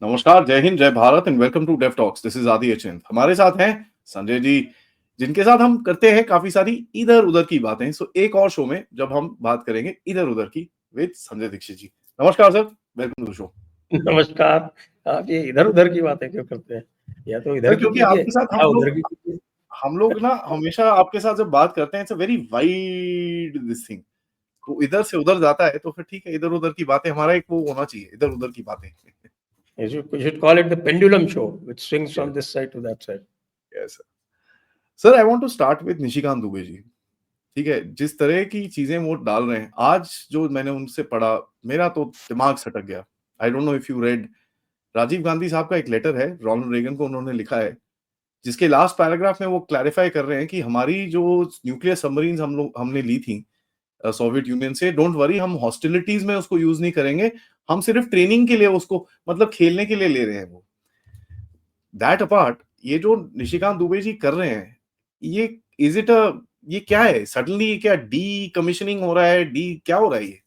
नमस्कार, जय हिंद, जय Bharat and welcome to Dev Talks. This is Adi Achint. हमारे साथ हैं संजय जी, जिनके साथ हम करते हैं काफी सारी इधर-उधर की बातें। सो एक और शो में जब हम बात करेंगे इधर-उधर की विद संजय दीक्षित जी। नमस्कार sir, welcome to the show. नमस्कार। आप ये इधर-उधर की बातें क्यों करते हैं? या तो इधर सर, की क्योंकि कीजिए आपके साथ या उधर की कीजिए। हम लोग ना हमेशा आपके साथ जब बात करते हैं it's a very wide this thing. तो इधर से उधर जाता है तो फिर ठीक है, इधर-उधर की बातें हमारा एक वो होना चाहिए, इधर-उधर की बातें। You should call it the pendulum show, which swings yes, from this side to that side. Yes sir. Sir, I want to start with Nishikant Dubey ji. ठीक है, जिस तरह की चीज़ें वो डाल रहे हैं, आज जो मैंने उनसे पढ़ा, मेरा तो दिमाग सटक गया। I don't know if you read, Rajiv Gandhi साहब का एक लेटर है, रोनाल्ड रेगन को उन्होंने लिखा है, जिसके लास्ट पैराग्राफ में वो क्लैरिफाई कर रहे हैं कि हमारी जो न्यूक्लियर सबमरीन्स हमने ली थी सोवियत यूनियन से, डोंट वरी, हम हॉस्टिलिटीज़ में उसको यूज़ नहीं करेंगे, हम सिर्फ ट्रेनिंग के लिए उसको मतलब खेलने के लिए ले रहे हैं वो। दैट अपार्ट, ये जो निशिकांत दुबे जी कर रहे हैं, ये इज़ इट अ ये क्या है? सडनली क्या डीकमीशनिंग हो रहा है? क्या हो रहा है ये?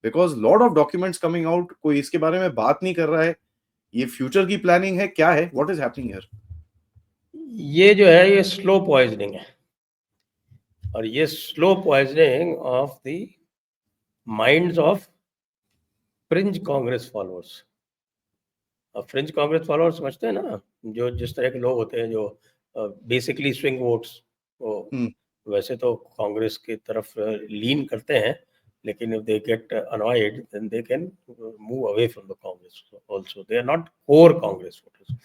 Because lot of documents coming out, कोई इसके बारे में बात नहीं कर रहा है। ये फ्यूचर की प्लानिंग है, क्या है? What is happening here? ये जो है ये स्लो पॉइजनिंग है और ये slow poisoning of the minds of fringe Congress followers. अब फ्रिंज कांग्रेस फॉलोअर्स समझते हैं ना, जो जिस तरह के लोग होते हैं जो बेसिकली स्विंग वोट्स, वो हुँ, वैसे तो कांग्रेस की तरफ लीन करते हैं, लेकिन if they get annoyed then they can move away from the Congress also. They are not core Congress voters.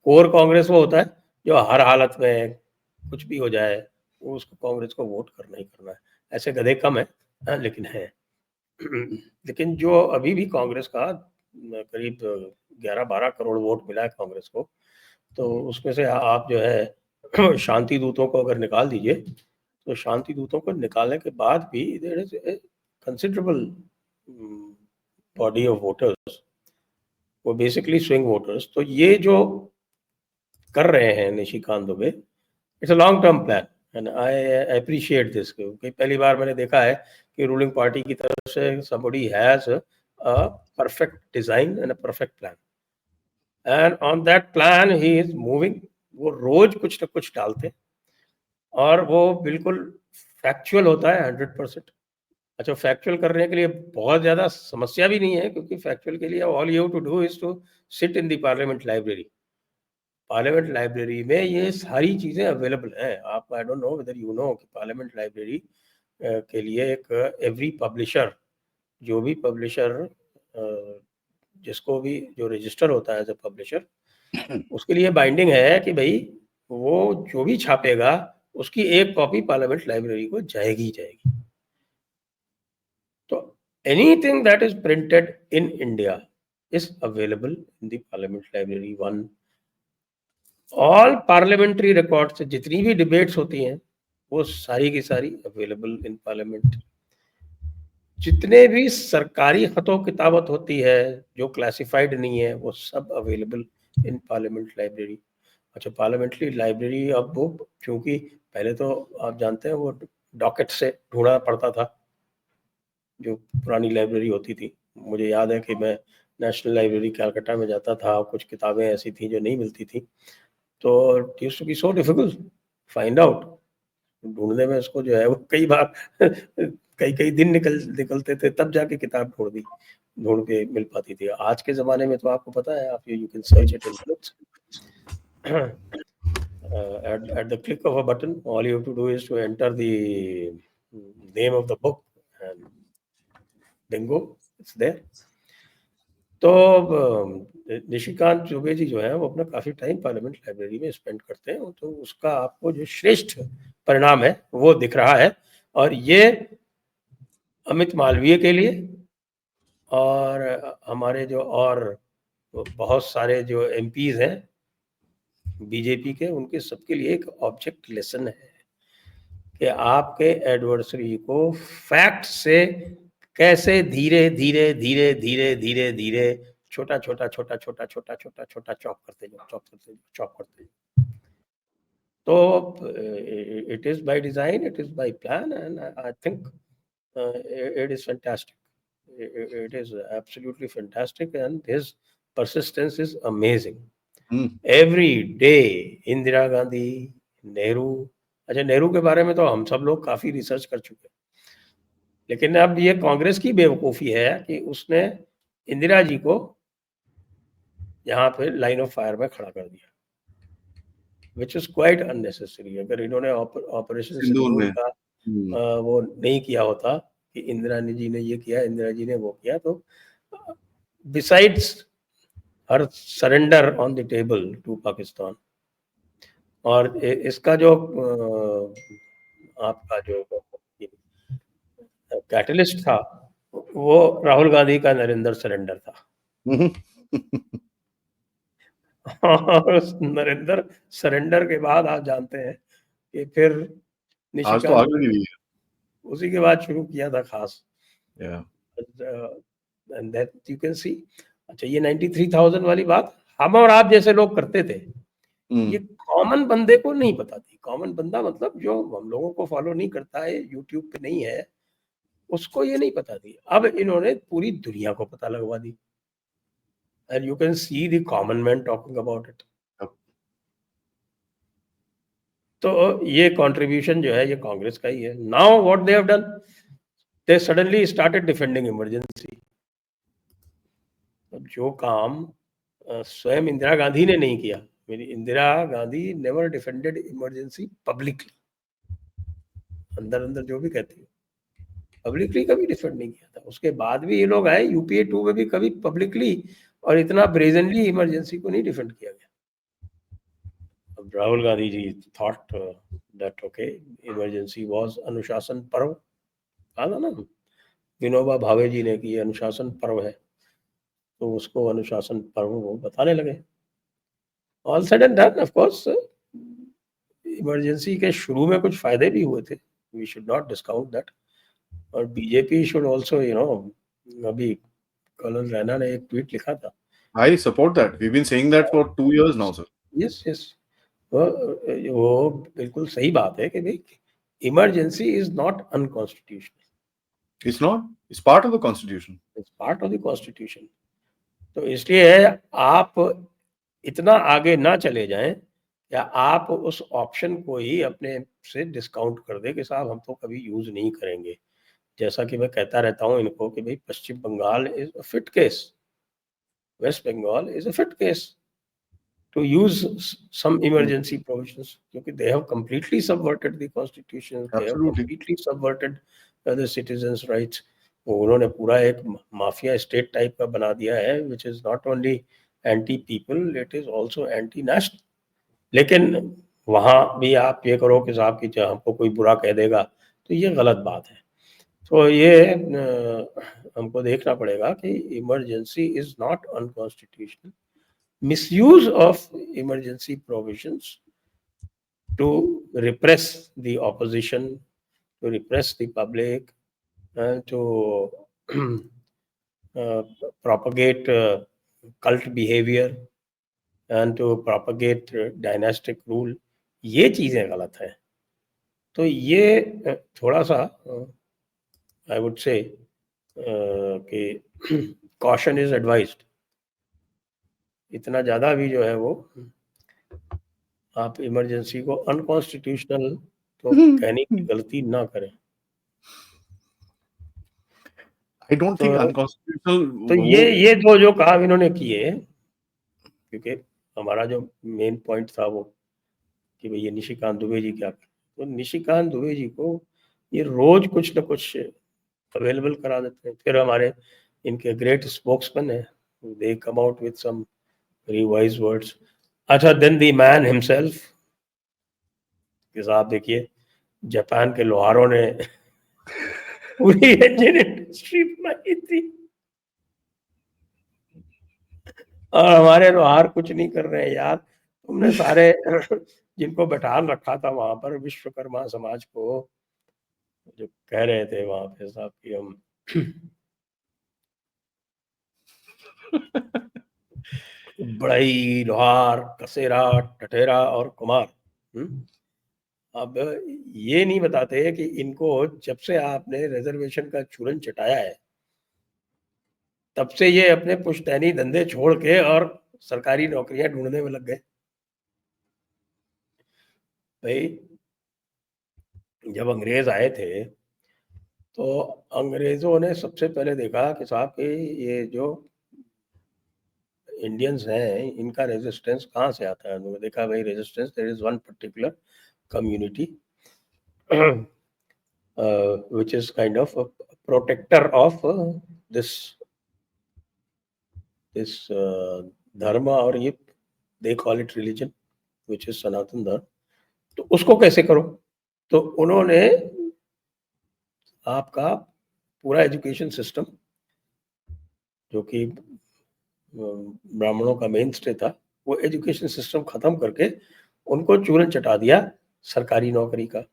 Core Congress वो होता है जो हर हालत में कुछ भी हो जाए वो उसको कांग्रेस को वोट करना ही करना है। ऐसे गधे कम है, लेकिन है। लेकिन जो अभी भी कांग्रेस का करीब 11-12 करोड़ वोट मिला है कांग्रेस को, तो उसमें से आप जो है शांति दूतों को अगर निकाल दीजिए, तो शांति दूतों को निकालने के बाद भी there is a considerable body of voters, वो बेसिकली स्विंग वोटर्स। तो ये जो कर रहे हैं Nishikant Dubey, it's a long term plan and I appreciate this, क्योंकि पहली बार मैंने देखा है कि रूलिंग पार्टी की तरफ से somebody has a perfect design and a perfect plan and on that plan he is moving। वो रोज कुछ ना कुछ डालते हैं और वो बिल्कुल फैक्चुअल होता है 100%। अच्छा, फैक्चुअल करने के लिए बहुत ज़्यादा समस्या भी नहीं है, क्योंकि फैक्चुअल के लिए all you have to do is to sit in the parliament library. Parliament library में ये सारी चीज़ें अवेलेबल हैं। आप, I don't know whether you know कि पार्लियामेंट लाइब्रेरी के लिए एक एवरी पब्लिशर, जो भी पब्लिशर जिसको भी जो रजिस्टर होता है एज ए पब्लिशर, उसके लिए बाइंडिंग है कि भाई वो जो भी छापेगा उसकी एक कॉपी पार्लियामेंट लाइब्रेरी को जाएगी ही जाएगी। तो anything that is printed in India is available in the parliament library one. All parliamentary record से जितनी भी डिबेट्स होती हैं वो सारी की सारी अवेलेबल इन पार्लियामेंट। जितने भी सरकारी खतो किताबत होती है जो क्लासिफाइड नहीं है वो सब अवेलेबल इन पार्लियामेंट लाइब्रेरी। अच्छा, पार्लियामेंट्री लाइब्रेरी अब वो, क्योंकि पहले तो आप जानते हैं वो डॉकेट से ढूंढना पड़ता था, जो पुरानी लाइब्रेरी होती थी। मुझे याद है कि मैं नेशनल लाइब्रेरी कलकत्ता में जाता था, कुछ किताबें ऐसी थी जो नहीं मिलती थी, तो it used to be so difficult find out. ढूंढने में उसको जो है वो कई बार कई कई दिन निकलते थे, तब जाके किताब ढूंढ के मिल पाती थी। आज के ज़माने में तो आपको पता है, आप you can search it in minutes at the click of a button. All you have to do is to enter the name of the book and bingo, it's there. तो निशिकांत दुबे जी जो है वो अपना काफ़ी टाइम पार्लियामेंट लाइब्रेरी में spend करते हैं, तो उसका आपको जो श्रेष्ठ परिणाम है वो दिख रहा है। और ये अमित मालवीय के लिए और हमारे जो और बहुत सारे जो एमपीज हैं बीजेपी के, उनके सबके लिए एक ऑब्जेक्ट लेसन है कि आपके एडवर्सरी को फैक्ट से कैसे धीरे धीरे धीरे धीरे धीरे धीरे छोटा छोटा छोटा छोटा छोटा छोटा छोटा चॉप करते जाओ, चॉप करते जाओ, चॉप करते जाओ। तो it is by design, it is by plan and I think it is fantastic. It is absolutely fantastic, and his persistence is amazing. Hmm, Every day Indira Gandhi, Nehru, अच्छा नेहरू के बारे में तो हम सब लोग काफी रिसर्च कर चुके हैं, लेकिन अब ये कांग्रेस की बेवकूफी है कि उसने इंदिरा जी को यहाँ पे लाइन ऑफ फायर में खड़ा कर दिया, विच इज क्वाइट अननेसेसरी। अगर इन्होंने ऑपरेशन सिंदूर सिंदूर में। का वो नहीं किया होता कि इंदिरा जी ने ये किया, इंदिरा जी ने वो किया, तो besides her surrender on the table to Pakistan, और इसका जो आपका जो कैटलिस्ट था वो राहुल गांधी का नरेंद्र सरेंडर था। और उस नरेंद्र सरेंडर के बाद आप जानते हैं कि फिर आज तो निशिकांत आगे भी है। उसी के बाद शुरू किया था खास, Yeah. And that you can सी। अच्छा, ये 93,000 वाली बात हम और आप जैसे लोग करते थे, ये कॉमन बंदे को नहीं पता थी। कॉमन बंदा मतलब जो हम लोगों को फॉलो नहीं करता है, यूट्यूब पे नहीं है, उसको ये नहीं पता थी। अब इन्होंने पूरी दुनिया को पता लगवा दी, and you can see the common man talking about it. तो ये कंट्रीब्यूशन जो है ये कांग्रेस का ही है। Now what they have done, they suddenly started defending emergency. अब जो काम स्वयं इंदिरा गांधी ने नहीं किया, मेरी Indira Gandhi never defended emergency publicly, अंदर अंदर जो भी कहती है, पब्लिकली कभी डिफेंड नहीं किया था। उसके बाद भी ये लोग आए, यूपीए 2 में भी कभी पब्लिकली और इतना ब्रेजनली इमरजेंसी को नहीं डिफेंड किया गया। अब Rahul Gandhi ji thought that okay emergency was अनुशासन पर्व, कहा था ना विनोबा भावे जी ने कि अनुशासन पर्व है, तो उसको अनुशासन पर्व वो बताने लगे। All said and done, of course emergency के शुरू में कुछ फायदे भी हुए थे, we should not discount that. और बीजेपी शुड आल्सो अभी कर्नल रैना ने एक ट्वीट लिखा था। I support that. We've been saying that for 2 years now, sir. Yes yes, वो बिल्कुल सही बात है कि भाई emergency is not unconstitutional, It's not. It's part of the Constitution. It's part of the constitution. तो इसलिए आप इतना आगे ना चले जाएं या आप उस ऑप्शन को ही अपने से डिस्काउंट कर दे कि साहब हम तो कभी यूज नहीं करेंगे। जैसा कि मैं कहता रहता हूं इनको कि भाई Paschim Bengal is a fit case, West Bengal is a fit case to use some emergency provisions, क्योंकि they have completely subverted the constitution, they have Absolutely. completely subverted the citizens rights। वो उन्होंने पूरा एक माफिया स्टेट टाइप का बना दिया है, which is not only anti people, it is also anti national। लेकिन वहाँ भी आप ये करो कि साहब कि हमको कोई बुरा कह देगा, तो ये गलत बात है। तो ये हमको देखना पड़ेगा कि emergency is not unconstitutional. Misuse of emergency provisions to repress the opposition, to repress the public, and to propagate cult behavior and to propagate dynastic rule, ये चीजें गलत है। तो ये थोड़ा सा आई वुड से कि कॉशन इज एडवाइज्ड। इतना ज्यादा भी जो है वो आप इमरजेंसी को अनकॉन्स्टिट्यूशनल तो कहने की गलती ना करें। I don't think unconstitutional. तो ये जो काम इन्होंने किए, क्योंकि हमारा जो मेन पॉइंट था वो कि भाई ये निशिकांत दुबे जी क्या करें, तो निशिकांत दुबे जी को ये रोज कुछ ना कुछ अवेलेबल करा देते हैं। फिर हमारे इनके ग्रेट स्पोक्समैन है, they come out with some very wise words. अच्छा, देन द मैन हिमसेल्फ कि साहब देखिए जापान के लोहारों ने पूरी इंजन इंडस्ट्री बनाई थी और हमारे लोहार कुछ नहीं कर रहे हैं यार। तुमने सारे जिनको बैठा रखा था वहां पर विश्वकर्मा समाज को, जो कह रहे थे वहां पे साहब कि हम बढ़ई, लोहार, कसेरा, टटेरा और कुमार। अब ये नहीं बताते कि इनको जब से आपने रिजर्वेशन का चूरन चटाया है, तब से ये अपने पुश्तैनी धंधे छोड़ के और सरकारी नौकरियां ढूंढने में लग गए। भाई जब अंग्रेज आए थे तो अंग्रेजों ने सबसे पहले देखा कि साहब कि ये जो इंडियंस हैं इनका रेजिस्टेंस कहाँ से आता है। उन्होंने देखा भाई resistance there is one particular community which is kind of a protector of this dharma, और ये they call it religion which is सनातन धर्म। तो उसको कैसे करो, तो उन्होंने आपका पूरा एजुकेशन सिस्टम जो कि ब्राह्मणों का मेन स्टे था, वो एजुकेशन सिस्टम खत्म करके उनको चूरन चटा दिया सरकारी नौकरी का।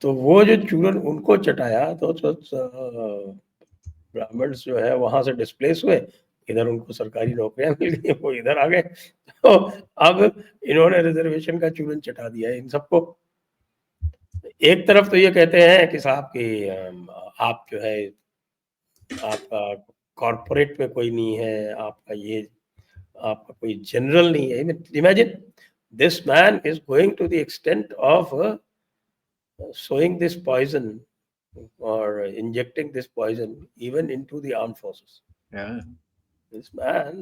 तो वो जो चूरन उनको चटाया तो ब्राह्मण्स जो है वहां से डिस्प्लेस हुए, इधर उनको सरकारी नौकरियां मिल गई, वो इधर आ गए। तो अब इन्होंने रिजर्वेशन का चूरन चटा दिया है इन सबको। एक तरफ तो ये कहते हैं कि साहब कि आप जो है आपका कॉर्पोरेट में कोई नहीं है, आपका ये आपका कोई जनरल नहीं है। Imagine this man is going to the extent of sowing this poison or injecting this poison even into the armed forces. Yeah. This man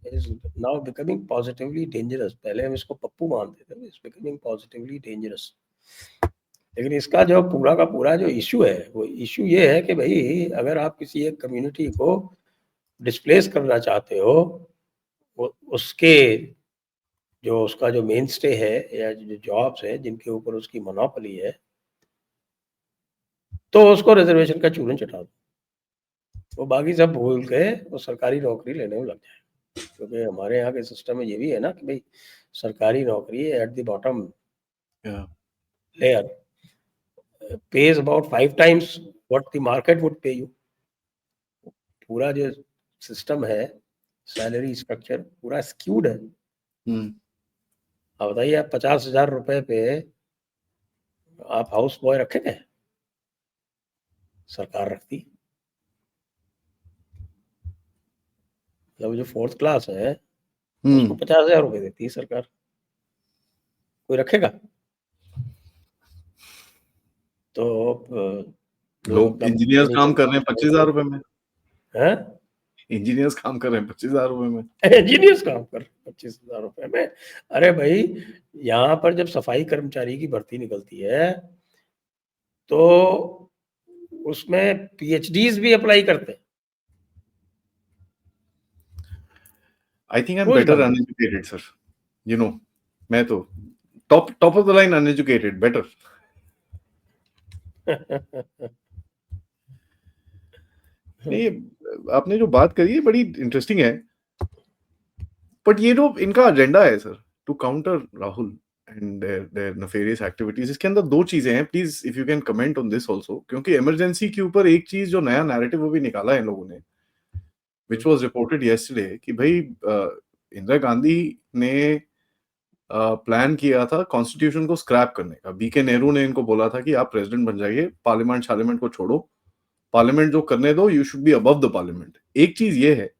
is now becoming positively dangerous. पहले हम इसको पप्पू मानते थे, इज becoming positively dangerous. लेकिन इसका जो पूरा का पूरा जो इशू है वो इशू ये है कि भाई अगर आप किसी एक कम्युनिटी को डिस्प्लेस करना चाहते हो, वो उसके जो उसका जो मेन स्टे है या जो जॉब्स है जिनके ऊपर उसकी मोनोपोली है, तो उसको रिजर्वेशन का चूरन चटा दो, वो बाकी सब भूल के वो सरकारी नौकरी लेने में लग जाए। क्योंकि हमारे यहाँ के सिस्टम में ये भी है ना कि भाई सरकारी नौकरी at the bottom layer pays about 5 times what the market would pay you. पूरा जो सिस्टम है सैलरी स्ट्रक्चर पूरा स्क्यूड है। अब बताइए आप 50,000 रुपए पे आप हाउस बॉय रखेंगे? सरकार रखती। मतलब जो 4th क्लास है उसको 50,000 रुपए देती है सरकार। कोई रखेगा? तो लोग इंजीनियर्स काम कर रहे हैं 25,000 रुपए में। हैं? इंजीनियर्स काम कर रहे हैं 25,000 रुपए में। इंजीनियर्स काम कर 25,000 रुपए में। अरे भाई यहाँ पर जब सफाई कर्मचारी की भर्ती निकलती है तो उसमें पीएचडीज भी अप्लाई करते हैं। I think I'm better uneducated, sir. You know, मैं तो top of the line uneducated, better. नहीं, आपने जो बात करी है बड़ी इंटरेस्टिंग है, बट ये जो इनका एजेंडा है sir to counter Rahul and their nefarious activities, इसके अंदर दो चीजें हैं। Please if you can comment on this also, क्योंकि इमरजेंसी के ऊपर एक चीज जो नया नैरेटिव वो भी निकाला है इन लोगों ने, व्हिच वाज रिपोर्टेड यस्टरडे, कि भाई इंदिरा गांधी ने प्लान किया था कॉन्स्टिट्यूशन को स्क्रैप करने का। बीके नेहरू ने इनको बोला था कि आप प्रेसिडेंट बन जाइए, पार्लियामेंट को छोड़ो, पार्लियामेंट जो करने दो, you should be above the parliament. एक चीज ये है,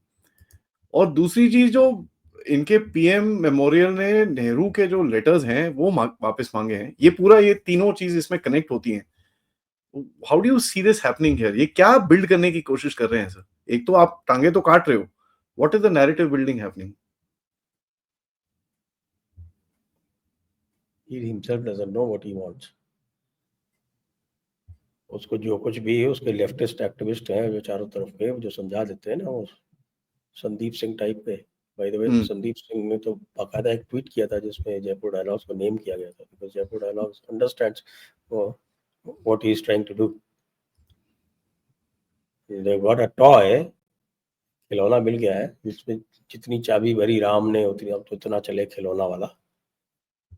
और दूसरी चीज जो इनके पीएम मेमोरियल ने नेहरू के जो लेटर्स हैं वो वापस मांगे हैं। ये पूरा ये तीनों चीज इसमें कनेक्ट होती हैं। How do you see this happening here? ये क्या बिल्ड करने की कोशिश कर रहे हैं सर? एक तो आप टांगे तो काट रहे हो, what is the narrative building happening? He himself doesn't know what he wants. उसको जो कुछ भी है उसके लेफ्टिस्ट एक्टिविस्ट हैं जो चारों तरफ के जो समझा देते हैं ना, वो संदीप सिंह टाइप के। By the way Sandeep Singh ने तो बाकायदा एक ट्वीट किया था जिसमें जयपुर डायलॉग्स को नेम किया गया था, because Jaipur Dialogues understands what he is trying to do. They got a toy, खिलौना मिल गया है जिसमें जितनी चाबी भरी राम ने उतनी, अब तो इतना चले खिलौना वाला।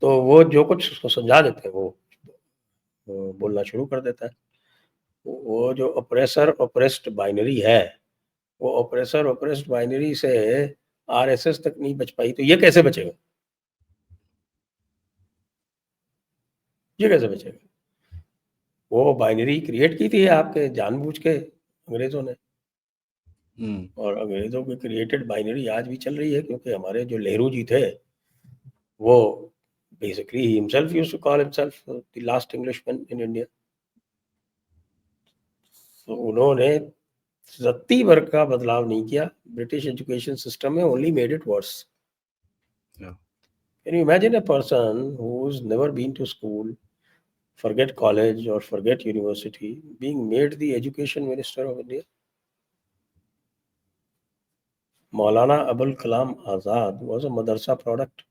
तो वो जो कुछ उसको समझा देते हैं वो बोलना शुरू कर देता है। वो जो ऑपरेसर ऑपरेस्ड बाइनरी है, वो ऑपरेसर ऑपरेस्ड बाइनरी से आरएसएस तक नहीं बच पाई, तो ये कैसे बचेगा? ये कैसे बचेगा? वो बाइनरी क्रिएट की थी आपके जानबूझ के अंग्रेजों ने। और अंग्रेजों की क्रिएटेड बाइनरी आज भी चल रही है, क्योंकि हमारे जो नेहरू जी थे वो basically he himself used to call himself the last Englishman in India. तो उन्होंने रत्ती भर का बदलाव नहीं किया। ब्रिटिश एजुकेशन सिस्टम में only made it worse. Yeah. Can you imagine a person who's never been to school, forget college or forget university, being made the education minister of India? Maulana Abul Kalam Azad was a madrasa product.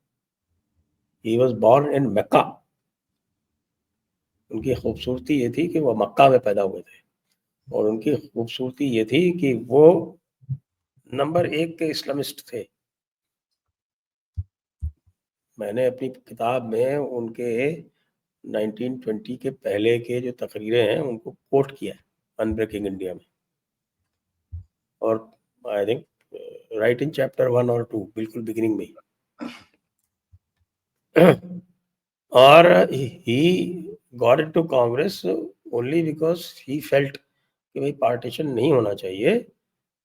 He was born in Mecca. उनकी खूबसूरती ये थी कि वो मक्का में पैदा हुए थे, और उनकी खूबसूरती ये थी कि वो नंबर 1 के इस्लामिस्ट थे। मैंने अपनी किताब में उनके 1920 के पहले के जो तकरीरें हैं उनको कोट किया है, अनब्रेकिंग इंडिया में, और I think right in chapter 1 और 2, बिल्कुल बिगिनिंग में ही। और he got into Congress only because he felt कि भाई पार्टीशन नहीं होना चाहिए,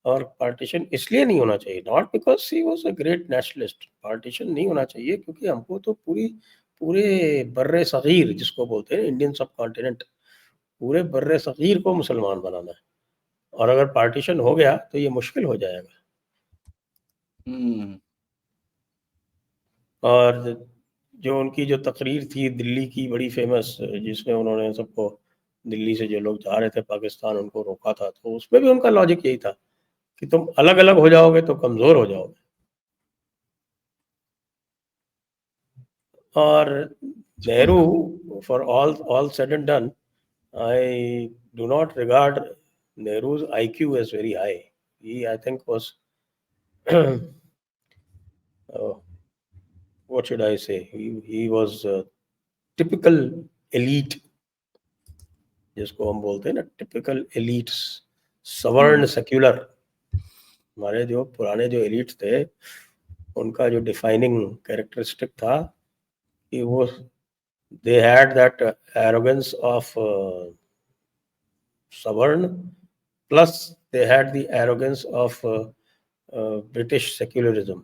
और पार्टीशन इसलिए नहीं होना चाहिए, not because he was a great nationalist. Partition नहीं होना चाहिए क्योंकि हमको तो पूरे बर्रे सगीर जिसको बोलते हैं इंडियन सब कॉन्टिनेंट, पूरे बर्रे सगीर को मुसलमान बनाना है, और अगर पार्टीशन हो गया तो ये मुश्किल हो जाएगा। और जो उनकी जो तकरीर थी दिल्ली की बड़ी फेमस, जिसमें उन्होंने सबको, दिल्ली से जो लोग जा रहे थे पाकिस्तान, उनको रोका था, तो उसमें भी उनका लॉजिक यही था कि तुम अलग अलग हो जाओगे तो कमजोर हो जाओगे। और Nehru, for all said and done, I do not regard Nehru's IQ as very high. He, I think, was what should I say? He was a typical elite, जिसको हम बोलते हैं ना, टिपिकल एलिट, सवर्ण सेक्युलर। हमारे जो पुराने जो एलिट थे उनका जो डिफाइनिंग कैरेक्टरिस्टिक था कि वो they had that arrogance of सवर्ण, plus they had the arrogance of British secularism.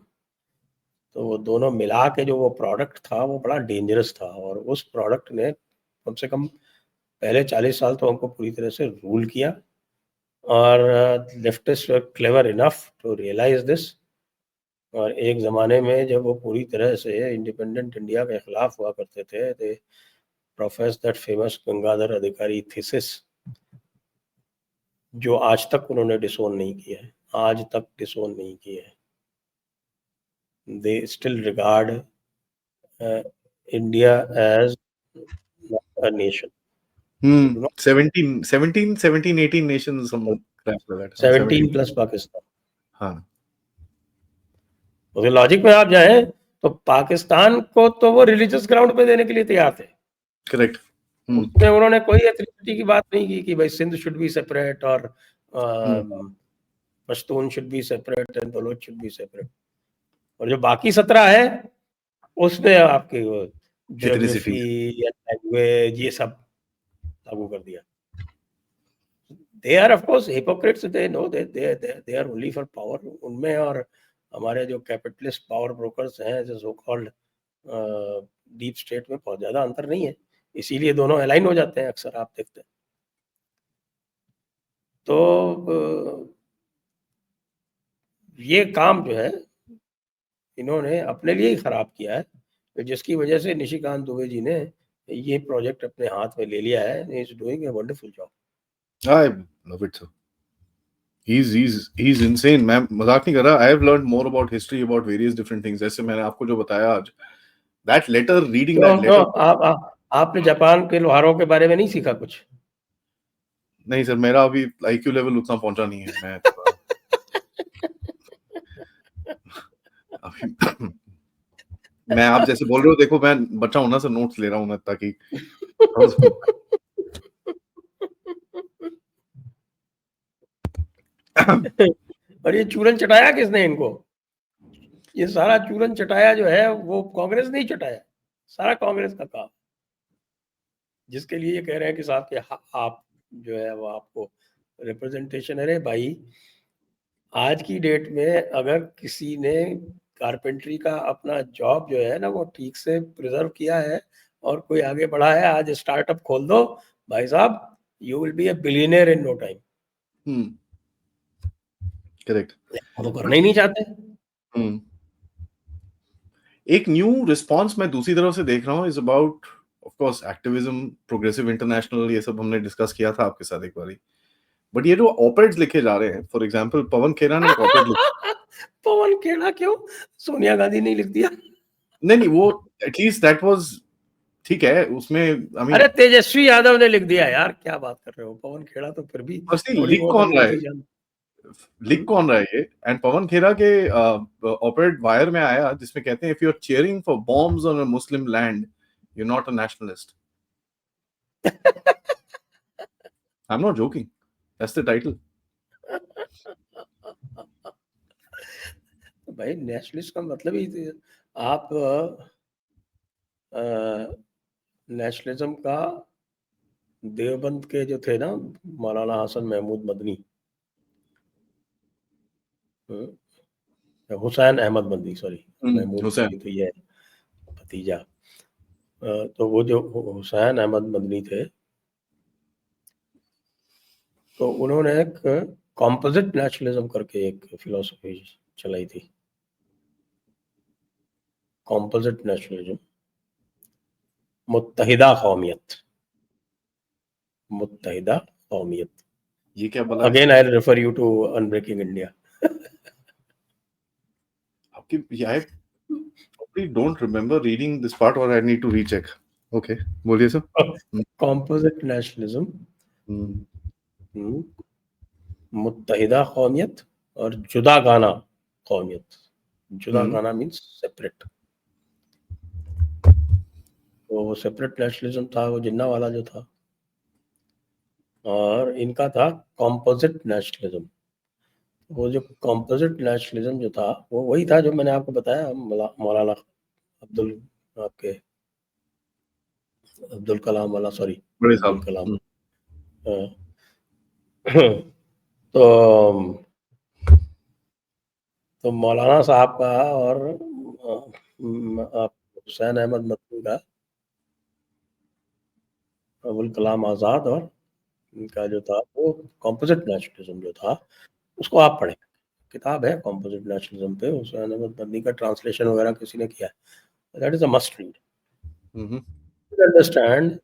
तो वो दोनों मिला के जो वो प्रोडक्ट था वो बड़ा डेंजरस था, और उस प्रोडक्ट ने कम से कम पहले 40 साल तो हमको पूरी तरह से रूल किया। और leftist were clever enough to realize this, और एक ज़माने में जब वो पूरी तरह से इंडिपेंडेंट इंडिया के खिलाफ हुआ करते थे, दे प्रोफेस दैट फेमस गंगाधर अधिकारी थीसिस, जो आज तक उन्होंने डिसोन नहीं किया है, आज तक डिसोन नहीं किया है। They still regard India as a nation. 17 nations हम क्रैश लगा था, 17 प्लस पाकिस्तान। हाँ, उसके लॉजिक में आप जाएं तो पाकिस्तान को तो वो रिलीजियस ग्राउंड पे देने के लिए तैयार थे। करेक्ट। उसमें उन्होंने कोई एथनिसिटी की बात नहीं की कि भाई सिंध शुड बी सेपरेट और Pashtun should be separate and Baloch should be separate. और जो बाकी 17 है उसमें आपके ज्योग्राफी या लैंग्वेज ये सब लागू कर दिया। They are of course hypocrites. They know they are only for power. उनमें और हमारे जो कैपिटलिस्ट पावर ब्रोकर्स हैं, जो सो कॉल्ड डीप स्टेट में बहुत ज्यादा अंतर नहीं है, इसीलिए दोनों अलाइन हो जाते हैं अक्सर, आप देखते हैं। तो ये काम जो है इन्होंने अपने लिए ही खराब किया है, जिसकी वजह से निशिकांत दुबे जी ने ये प्रोजेक्ट अपने हाथ में ले लिया है। He is doing a wonderful job. I love it, sir. He's insane. मैं मजाक नहीं कर रहा. I have learned more about history, about various different things. जैसे मैंने आपको जो बताया आज, that letter, reading that letter. आपने जापान के लोहारों के बारे में नहीं सीखा कुछ? नहीं सर, मेरा अभी IQ लेवल उतना पहुंचा नहीं है। मैं अभी मैं आप जैसे बोल रहे हो, देखो मैं बच्चा हूं ना सर, नोट्स ले रहा हूं मैं ताकि और ये चूरन चटाया किसने इनको? ये सारा चूरन चटाया जो है वो कांग्रेस नहीं चटाया, सारा कांग्रेस का काम, जिसके लिए ये कह रहे हैं कि साहब के आप जो है वो आपको रिप्रेजेंटेशन। अरे भाई, आज की डेट में अगर किसी ने कारपेंटरी का अपना जॉब जो है ना वो ठीक से प्रिजर्व किया है और कोई आगे बढ़ा है, आज स्टार्टअप खोल दो भाई साहब, you will be a billionaire in no time. Correct. वो तो करना ही नहीं चाहते। एक न्यू रिस्पांस मैं दूसरी तरफ से देख रहा हूँ is about of course activism, progressive international, ये सब हमने डिस्कस किया था आपके साथ एक बारी। बट ये जो ऑपरेड्स लिखे जा रहे हैं, फॉर एग्जांपल पवन खेरा ने एक ऑपरेड लिखा। पवन खेड़ा क्यों? सोनिया गांधी ने लिख दिया। नहीं, वो एटलीस्ट दैट वाज ठीक है, उसमें आई मीन अरे तेजस्वी यादव ने लिख दिया यार, क्या बात कर रहे हो? पवन खेड़ा तो फिर भी फर्स्टली थोड़ी लिख बहुत कौन रहा है, अंग्रेजी जान। लिख कौन रहा है ये? एंड पवन खेरा के ऑपरेट वायर में आया जिसमें कहते हैं if you are cheering for bombs on a Muslim land you are not a nationalist. I am not joking, that's the title. भाई नेशनलिस्ट का मतलब ही आप नेशनलिज्म का देवबंद के जो थे ना मौलाना हसन महमूद मदनी, हुसैन अहमद मदनी, सॉरी महमूद हुसैन। मदनी तो ये है भतीजा। तो वो जो हुसैन अहमद मदनी थे, तो उन्होंने एक कॉम्पोजिट नेशनलिज्म करके एक फिलोसफी चलाई थी। कॉम्पोजिट नेशनलिज्म, मुत्तहिदा कौमियत, मुत्तहिदा कौमियत। ये क्या बोला है? Again I refer you to unbreaking India. आपकी I probably don't remember reading this part or I need to recheck. Okay, बोलिए सर। कॉम्पोजिट नेशनलिज्म, मुत्तहिदा कौमियत और जुदा गाना कौमियत। जुदा गाना मीन्स सेपरेट। तो वो सेपरेट नेशनलिज्म था, वो जिन्ना वाला जो था, और इनका था कॉम्पोजिट नेशनलिज्म। वो जो कॉम्पोजिट नेशनलिज्म जो था वो वही था जो मैंने आपको बताया, मौलाना अब्दुल आपके अब्दुल कलाम वाला, सॉरी बड़े अब्दुल साहब। कलाम। तो मौलाना साहब का और हुसैन अहमद मदनी का, अबुल कलाम आज़ाद और इनका जो था वो कॉम्पोजिट नेशनलिज्म जो था, उसको आप पढ़ें। किताब है कॉम्पोजिट नेशनलिज्म पे, हुसैन अहमद मदनी का ट्रांसलेशन वगैरह किसी ने किया है। That is a must read. Understand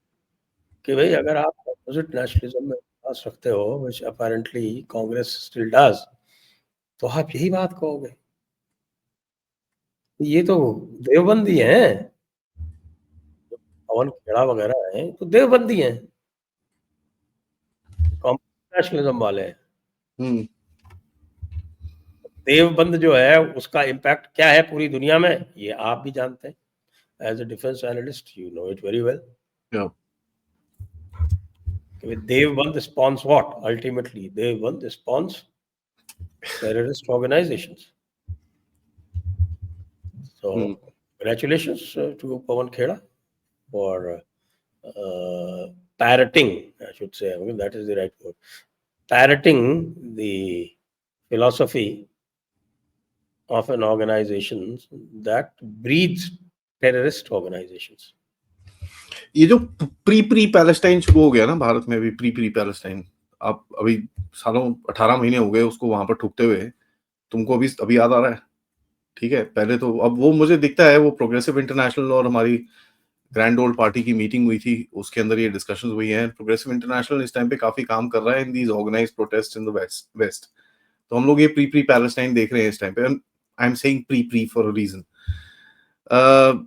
कि भाई अगर आप कॉम्पोजिट नेशनलिज्म में विश्वास रखते हो, which apparently Congress still does, तो आप यही बात कहोगे। ये तो देवबंदी हैं, पवन खेड़ा वगैरह हैं तो देवबंदी हैं, कॉम्पोजिट नेशनलिज्म वाले हैं। देवबंद जो है उसका इम्पैक्ट क्या है पूरी दुनिया में, ये आप भी जानते हैं। As a defence analyst you know it very well. Deoband spawns what? Ultimately Deoband spawns terrorist organizations. So congratulations to Pawan Kheda for parroting, I should say, I mean, that is the right word, parroting the philosophy of an organization that breeds terrorist organizations. ये जो pre Palestine शुरू हो गया ना भारत में, अभी pre Palestine, आप अभी सालों 18 महीने हो गए उसको वहां पर ठुकते हुए, तुमको अभी याद आ रहा है? ठीक है, पहले तो अब वो मुझे दिखता है वो प्रोग्रेसिव इंटरनेशनल और हमारी ग्रैंड ओल्ड पार्टी की मीटिंग हुई थी, उसके अंदर ये डिस्कशंस हुई हैं। प्रोग्रेसिव इंटरनेशनल इस टाइम पे काफी काम कर रहा है in these organised protest in the west. तो हम लोग ये प्री पैलेस्टाइन देख रहे हैं इस टाइम पे। I am saying pre for a reason,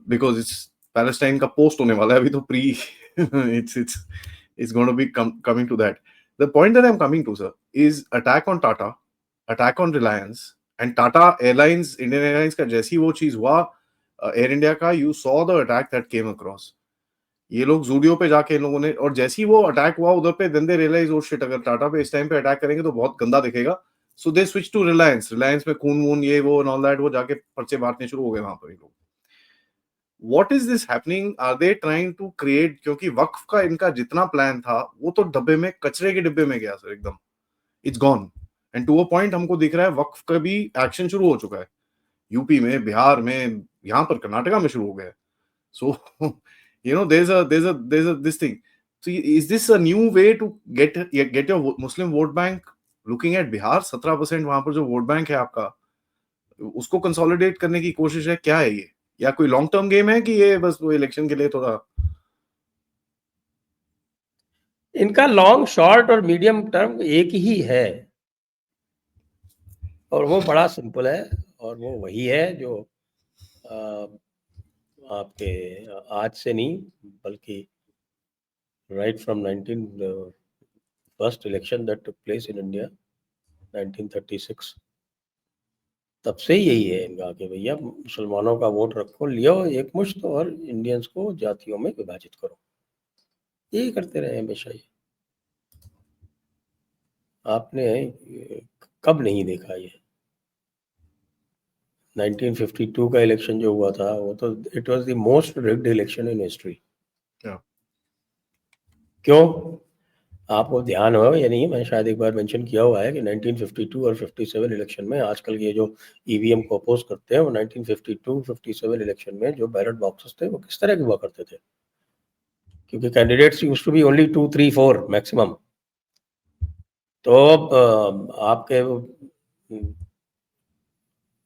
because it's Palestine का पोस्ट होने वाला है अभी, तो pre it's going to be coming to that. The point that I'm coming to, sir, is attack on Tata, attack on Reliance, and Tata Airlines, Indian Airlines का जैसी वो चीज हुआ एयर इंडिया का, you saw the attack that came across. ये लोग जूडियो पे जाके इन लोगों ने, और जैसी वो अटैक हुआ उधर पे, then they realize, oh shit, अगर टाटा पे इस टाइम पे अटैक करेंगे तो बहुत गंदा दिखेगा, so they switch to Reliance. Reliance में खून वून ये वो and all that, वो जाके पर्चे बांटने शुरू हो गए वहां पर ये लोग। What is this happening? Are they trying to create, क्योंकि वक्फ का इनका जितना प्लान था वो तो डब्बे में, कचरे के डिब्बे में गया सर, एकदम it's gone. And to a point हमको दिख रहा है वक्फ का भी एक्शन शुरू हो चुका है, यूपी में, बिहार में, यहाँ पर कर्नाटका में शुरू हो गया है। So, there's a this thing. So, is this a new way to get your Muslim vote bank? Looking at Bihar, 17% वहां पर जो वोट बैंक है आपका, उसको कंसोलिडेट करने की कोशिश है, क्या है ये? या कोई लॉन्ग टर्म गेम है कि ये बस वो इलेक्शन के लिए थोड़ा? इनका लॉन्ग, शॉर्ट और मीडियम टर्म एक ही है, और वो बड़ा सिंपल है, और वो वही है जो आपके आज से नहीं, बल्कि right from 19 first election that took place in India 1936, तब से यही है इनका कि भैया मुसलमानों का वोट रखो, लियो एक मुश्त, और इंडियंस को जातियों में विभाजित करो। यही करते रहे हमेशा ये। आपने कब नहीं देखा ये? 1952 का इलेक्शन जो हुआ था, वो तो it was the most rigged election in history. क्यों? आपको ध्यान हो या नहीं, मैं शायद एक बार मेंशन किया हुआ है कि 1952 और 57 इलेक्शन में, आजकल ये जो ईवीएम को अपोज करते हैं, वो 1952-57 इलेक्शन में जो बैलेट बॉक्सेस थे वो किस तरह के हुआ करते थे? क्योंकि candidates used to be only 2, 3, 4 maximum. तो आपके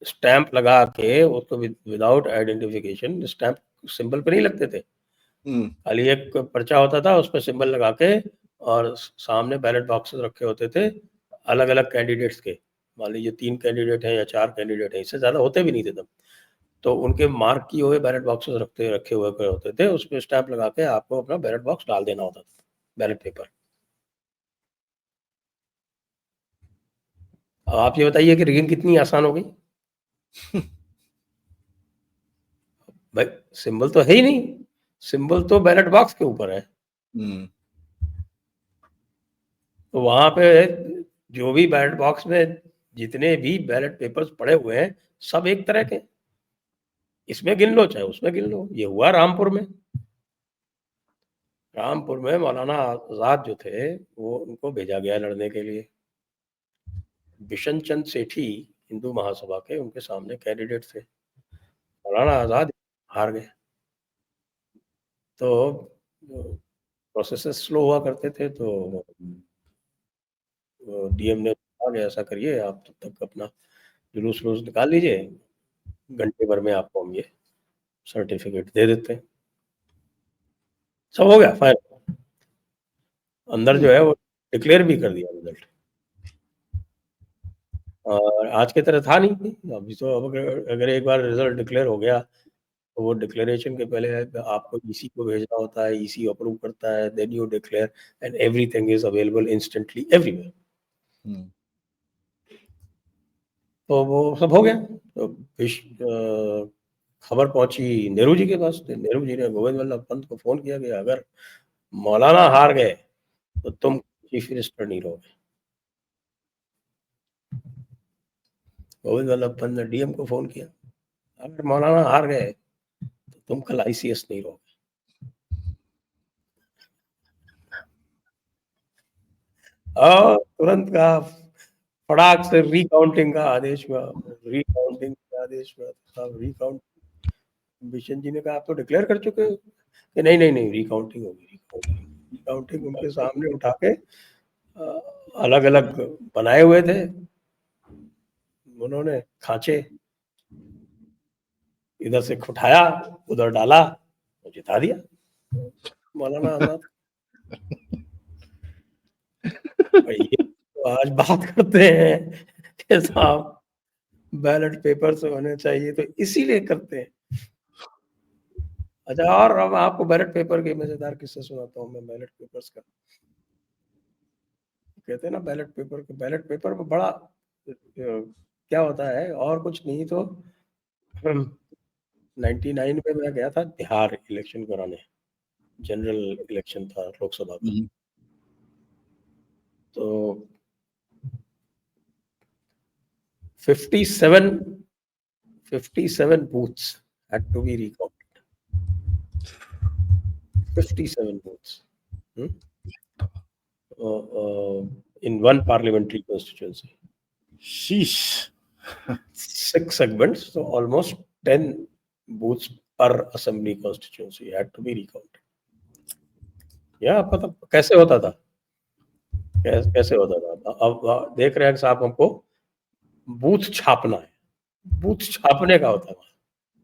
स्टैंप लगा के उसको विदाउट आइडेंटिफिकेशन, स्टैंप सिंबल पे नहीं लगते थे, खाली एक पर्चा होता था, उस पर सिंबल लगा के, और सामने बैलेट बॉक्सेस रखे होते थे अलग अलग कैंडिडेट्स के। मान लीजिए 3 कैंडिडेट हैं या 4 कैंडिडेट हैं, इससे ज़्यादा होते भी नहीं थे तब, तो उनके मार्क किए हुए बैलेट बॉक्सेस रखे हुए होते थे, उस पर स्टैंप लगा के आपको अपना बैलेट बॉक्स डाल देना होता था, बैलेट पेपर। अब आप ये बताइए कि रिगिंग कितनी आसान हो गई। भाई सिंबल तो है ही नहीं, सिंबल तो बैलेट बॉक्स के ऊपर है। तो वहां पे जो भी बैलेट बॉक्स में जितने भी बैलेट पेपर्स पड़े हुए हैं, सब एक तरह के, इसमें गिन लो चाहे उसमें गिन लो। ये हुआ रामपुर में। रामपुर में मौलाना आजाद जो थे, वो उनको भेजा गया लड़ने के लिए। बिशन चंद सेठी हिंदू महासभा के, उनके सामने कैंडिडेट थे। मौलाना आजाद हार गए। तो प्रोसेसेस स्लो हुआ करते थे, तो डीएम ने कहा कि ऐसा करिए, आप तब तक अपना जुलूस निकाल लीजिए, घंटे भर में आपको हम ये सर्टिफिकेट दे देते हैं। सब हो गया फाइनल। अंदर जो है वो डिक्लेयर भी कर दिया रिजल्ट, और आज की तरह था नहीं। अभी तो अब अगर एक बार रिजल्ट डिक्लेयर हो गया, तो वो डिक्लेरेशन के पहले आपको ईसी को भेजना होता है, ईसी अप्रूव करता है, then you declare, and everything is available instantly everywhere. तो वो सब हो गया। तो खबर पहुंची नेहरू जी के पास। नेहरू जी ने गोविंद वल्लभ पंत को फोन किया कि अगर मौलाना हार गए तो तुम चीफ मिनिस्टर नहीं रहोगे। गोविंद वल्लभ पंत ने डीएम को फोन किया, अगर मौलाना हार गए तो तुम कल आईसीएस नहीं रहोगे। और तुरंत का फटाक से रिकाउंटिंग का आदेश हुआ। रिकाउंटिंग का आदेश हुआ, सब रिकाउंट। बिशन जी ने कहा आप तो डिक्लेयर कर चुके हो कि नहीं नहीं नहीं, रिकाउंटिंग होगी। रिकाउंटिंग उनके सामने उठा के अलग अलग बनाए हुए थे उन्होंने खांचे, इधर से उठाया उधर डाला, तो जिता दिया मौलाना आजाद। ये तो आज बात करते हैं कि साहब बैलेट पेपर से होने चाहिए, तो इसीलिए करते हैं। अच्छा, और अब आपको बैलेट पेपर के मजेदार किस्से सुनाता हूँ मैं बैलेट पेपर्स का। कहते हैं ना बैलेट पेपर में बड़ा क्या होता है, और कुछ नहीं तो 99 में मैं गया था बिहार इलेक्शन कराने, जनरल इलेक्शन था लोकसभा का। तो 57 booths had to be recounted. 57 booths in one parliamentary constituency. शीश। 6 segments, so almost 10 booths per assembly constituency had to be recounted. या पता कैसे होता था, कैसे होता था? अब देख रहे हैं साहब, हमको बूथ छापना है, बूथ छापने का होता था।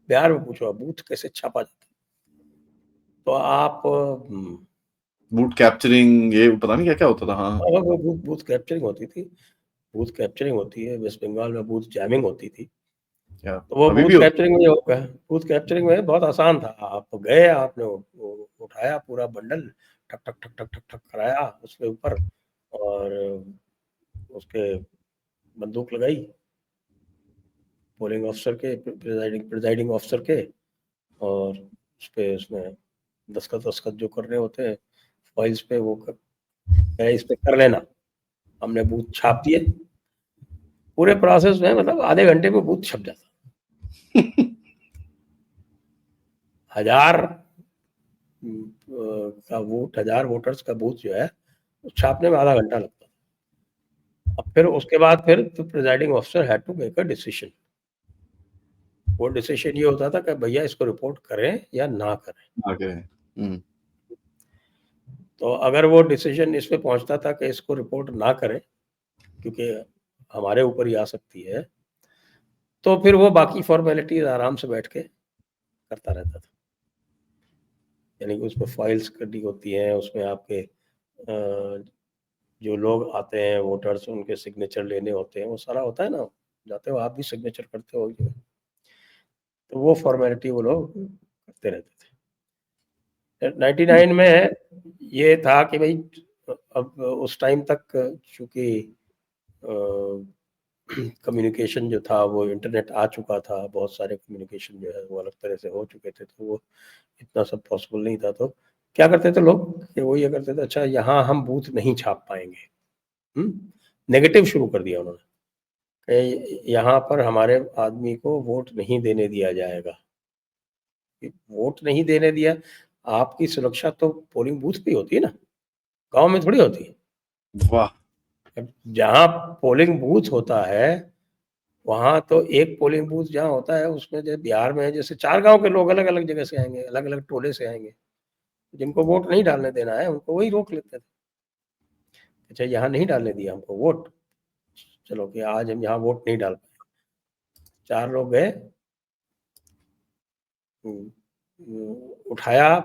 बिहार में पूछो बूथ कैसे छापा जाता है? तो आप बूट कैप्चरिंग, ये पता नहीं क्या क्या होता था। हाँ, वो बूथ कैप्चरिंग होती थी, बूथ कैप्चरिंग होती है। वेस्ट बंगाल में बूथ जैमिंग होती थी। क्या तो वो अभी बूथ भी होता कैप्चरिंग में बूथ कैप्चरिंग में बहुत आसान था। आप गए, आपने उठाया पूरा बंडल, ठक ठक ठक ठक ठक ठक कराया उसके ऊपर, और उसके बंदूक लगाई पोलिंग ऑफिसर के, प्रिजाइडिंग ऑफिसर के, और उस पे उसमें दस्खत वस्खत जो करने होते हैं फाइल्स पे, वो इस पे कर लेना। हमने बूथ छाप दिए। पूरे प्रोसेस में मतलब आधे घंटे में बूथ छप जाता। 1000 का वोट, 1000 वोटर्स का बूथ जो है छापने में आधा घंटा लगता है। अब फिर उसके बाद फिर तो presiding officer had to make a decision. वो डिसीजन ये होता था कि भैया इसको रिपोर्ट करें या ना करें। आगे। तो अगर वो डिसीजन इस पे पहुंचता था कि इसको रिपोर्ट ना करें क्योंकि हमारे ऊपर ही आ सकती है, तो फिर वो बाकी फॉर्मेलिटीज आराम से बैठ के करता रहता था। यानी कि उसमें फाइल्स करनी होती हैं, उसमें आपके जो लोग आते हैं वोटर्स, उनके सिग्नेचर लेने होते हैं, वो सारा होता है ना। जाते हो आप भी सिग्नेचर करते हो, तो वो फॉर्मेलिटी वो लोग करते रहते थे। 99 में ये था कि भाई अब उस टाइम तक चूंकि कम्युनिकेशन जो था वो इंटरनेट आ चुका था, बहुत सारे कम्युनिकेशन जो है वो अलग तरह से हो चुके थे, तो वो इतना सब पॉसिबल नहीं था। तो क्या करते थे लोग कि वो ये करते थे, अच्छा यहाँ हम बूथ नहीं छाप पाएंगे, नेगेटिव शुरू कर दिया उन्होंने कि यहाँ पर हमारे आदमी को वोट नहीं देने दिया जाएगा। वोट नहीं देने दिया, आपकी सुरक्षा तो पोलिंग बूथ पे होती है ना, गांव में थोड़ी होती है। वाह। जहाँ पोलिंग बूथ होता है वहां तो एक पोलिंग बूथ जहाँ होता है उसमें, जैसे बिहार में है, जैसे 4 गांव के लोग अलग अलग जगह से आएंगे, अलग अलग टोले से आएंगे, जिनको वोट नहीं डालने देना है उनको वही रोक लेते थे। अच्छा यहाँ नहीं डालने दिया हमको वोट, चलो कि आज हम यहाँ वोट नहीं डाल पाए। 4 लोग गए, उठाया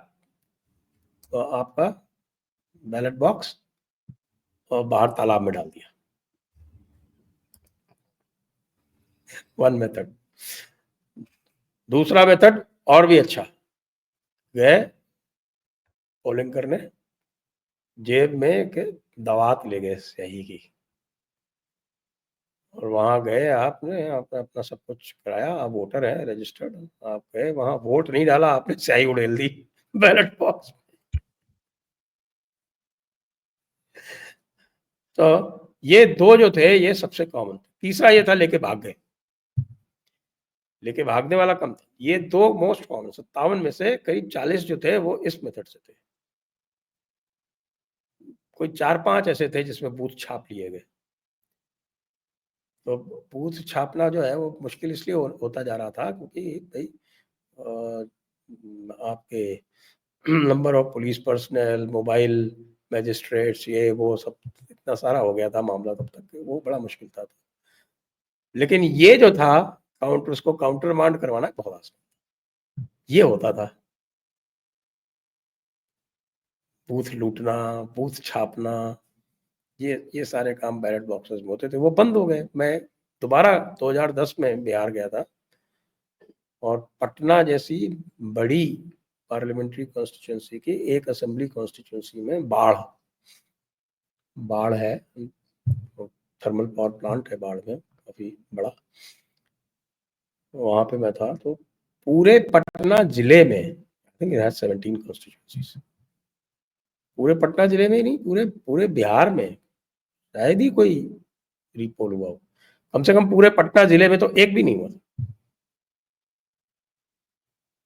तो आपका बैलेट बॉक्स और बाहर तालाब में डाल दिया। One method. दूसरा मेथड और भी अच्छा, गए पोलिंग करने, जेब में एक दवात ले गए स्याही की, और वहां गए, आपने अपना सब कुछ कराया, आप वोटर है रजिस्टर्ड, आप गए वहां, वोट नहीं डाला आपने, स्याही उड़ेल दी बैलेट बॉक्स। तो ये दो जो थे ये सबसे कॉमन थे। तीसरा ये था लेके भाग गए, लेके भागने वाला कम था। ये दो मोस्ट कॉमन, 57 में से करीब 40 जो थे वो इस मेथड से थे। कोई 4-5 ऐसे थे जिसमें बूथ छाप लिए गए। तो बूथ छापना जो है वो मुश्किल इसलिए होता जा रहा था क्योंकि भाई आपके number of police personal, mobile magistrates, ये वो सब इतना सारा हो गया था मामला तब तक, वो बड़ा मुश्किल था। लेकिन ये जो था काउंटर, उसको काउंटर मांड करवाना बहुत आसान, ये होता था। बूथ लूटना, बूथ छापना, ये सारे काम बैलेट बॉक्सेस में होते थे, वो बंद हो गए। मैं दोबारा 2010 में बिहार गया था, और पटना जैसी बड़ी पार्लियामेंट्री कॉन्स्टिट्यूंसी की एक असेंबली कॉन्स्टिट्यूंसी में बाढ़ है, थर्मल पावर प्लांट है बाढ़ में काफी बड़ा, वहां पे मैं था। तो पूरे पटना जिले में I think it has 17 constituencies, पूरे पटना जिले में ही नहीं, पूरे पूरे बिहार में शायद ही कोई रीपोल हुआ हो। कम से कम पूरे पटना जिले में तो एक भी नहीं हुआ,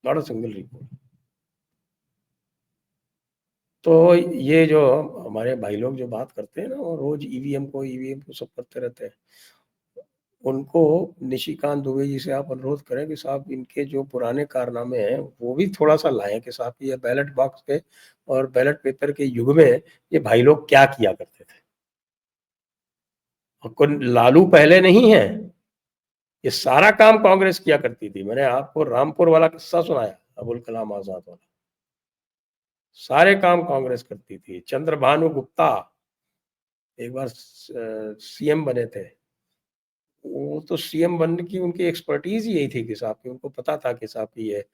नॉट अ सिंगल रीपोल। तो ये जो हमारे भाई लोग जो बात करते हैं ना, वो रोज ईवीएम को सब करते रहते हैं, उनको निशिकांत दुबे जी से आप अनुरोध करें कि साहब इनके जो पुराने कारनामे हैं वो भी थोड़ा सा लाएं कि साहब ये बैलेट बॉक्स के और बैलेट पेपर के युग में ये भाई लोग क्या किया करते थे। और लालू पहले नहीं है, ये सारा काम कांग्रेस किया करती थी। मैंने आपको रामपुर वाला किस्सा सुनाया, अबुल कलाम आजाद वाला, सारे काम कांग्रेस करती थी। चंद्रभानु गुप्ता एक बार सीएम बने थे, वो तो सीएम बनने की उनकी एक्सपर्टीज ही यही थी कि साहब की उनको पता था कि साहब की ये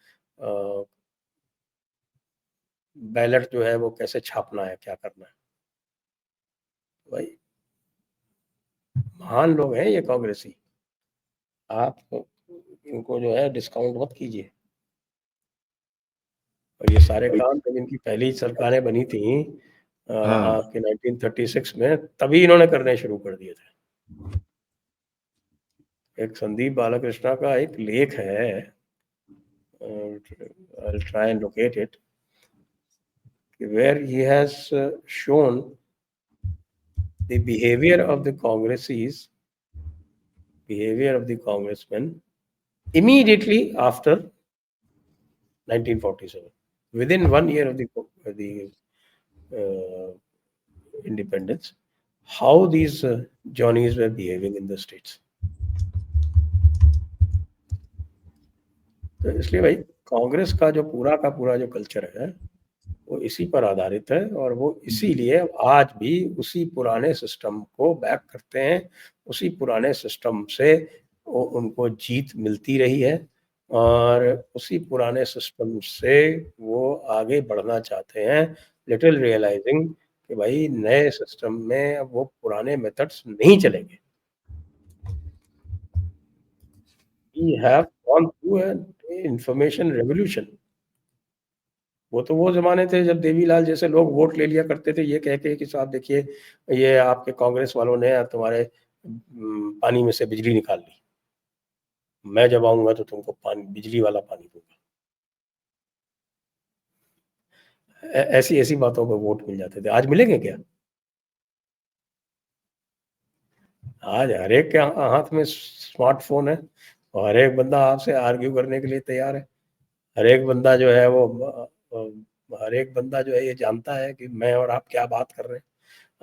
बैलेट जो है वो कैसे छापना है, क्या करना है। भाई महान लोग हैं ये कांग्रेसी, आप इनको जो है डिस्काउंट मत कीजिए। और ये सारे काम जब इनकी पहली सरकारें बनी थी हाँ आपके 1936 में, तभी इन्होंने करने शुरू कर दिए थे। एक संदीप बालाकृष्णा का एक लेख है, I'll try and locate it, where he has shown the behavior of the congressmen immediately after 1947, within 1 year of the independence, how these Johnnies were behaving in the states. तो इसलिए भाई कांग्रेस का जो पूरा जो कल्चर है वो इसी पर आधारित है, और वो इसीलिए आज भी उसी पुराने सिस्टम को बैक करते हैं, उसी पुराने सिस्टम से वो उनको जीत मिलती रही है, और उसी पुराने सिस्टम से वो आगे बढ़ना चाहते हैं, लिटिल रियलाइजिंग कि भाई नए सिस्टम में अब वो पुराने मेथड्स नहीं चलेंगे। We have gone through an information revolution. वो तो वो जमाने थे जब देवीलाल जैसे लोग वोट ले लिया करते थे ये कह के कि साहब देखिए ये आपके कांग्रेस वालों ने तुम्हारे पानी में से बिजली निकाल ली, मैं जब आऊंगा तो तुमको पानी, बिजली वाला पानी दूंगा। ऐसी ऐसी बातों पर वोट मिल जाते थे। आज मिलेंगे क्या? आज हर एक के हाथ में स्मार्टफोन है और हर एक बंदा आपसे आर्ग्यू करने के लिए तैयार है। हर एक बंदा जो है वो हर एक बंदा जो है ये जानता है कि मैं और आप क्या बात कर रहे हैं।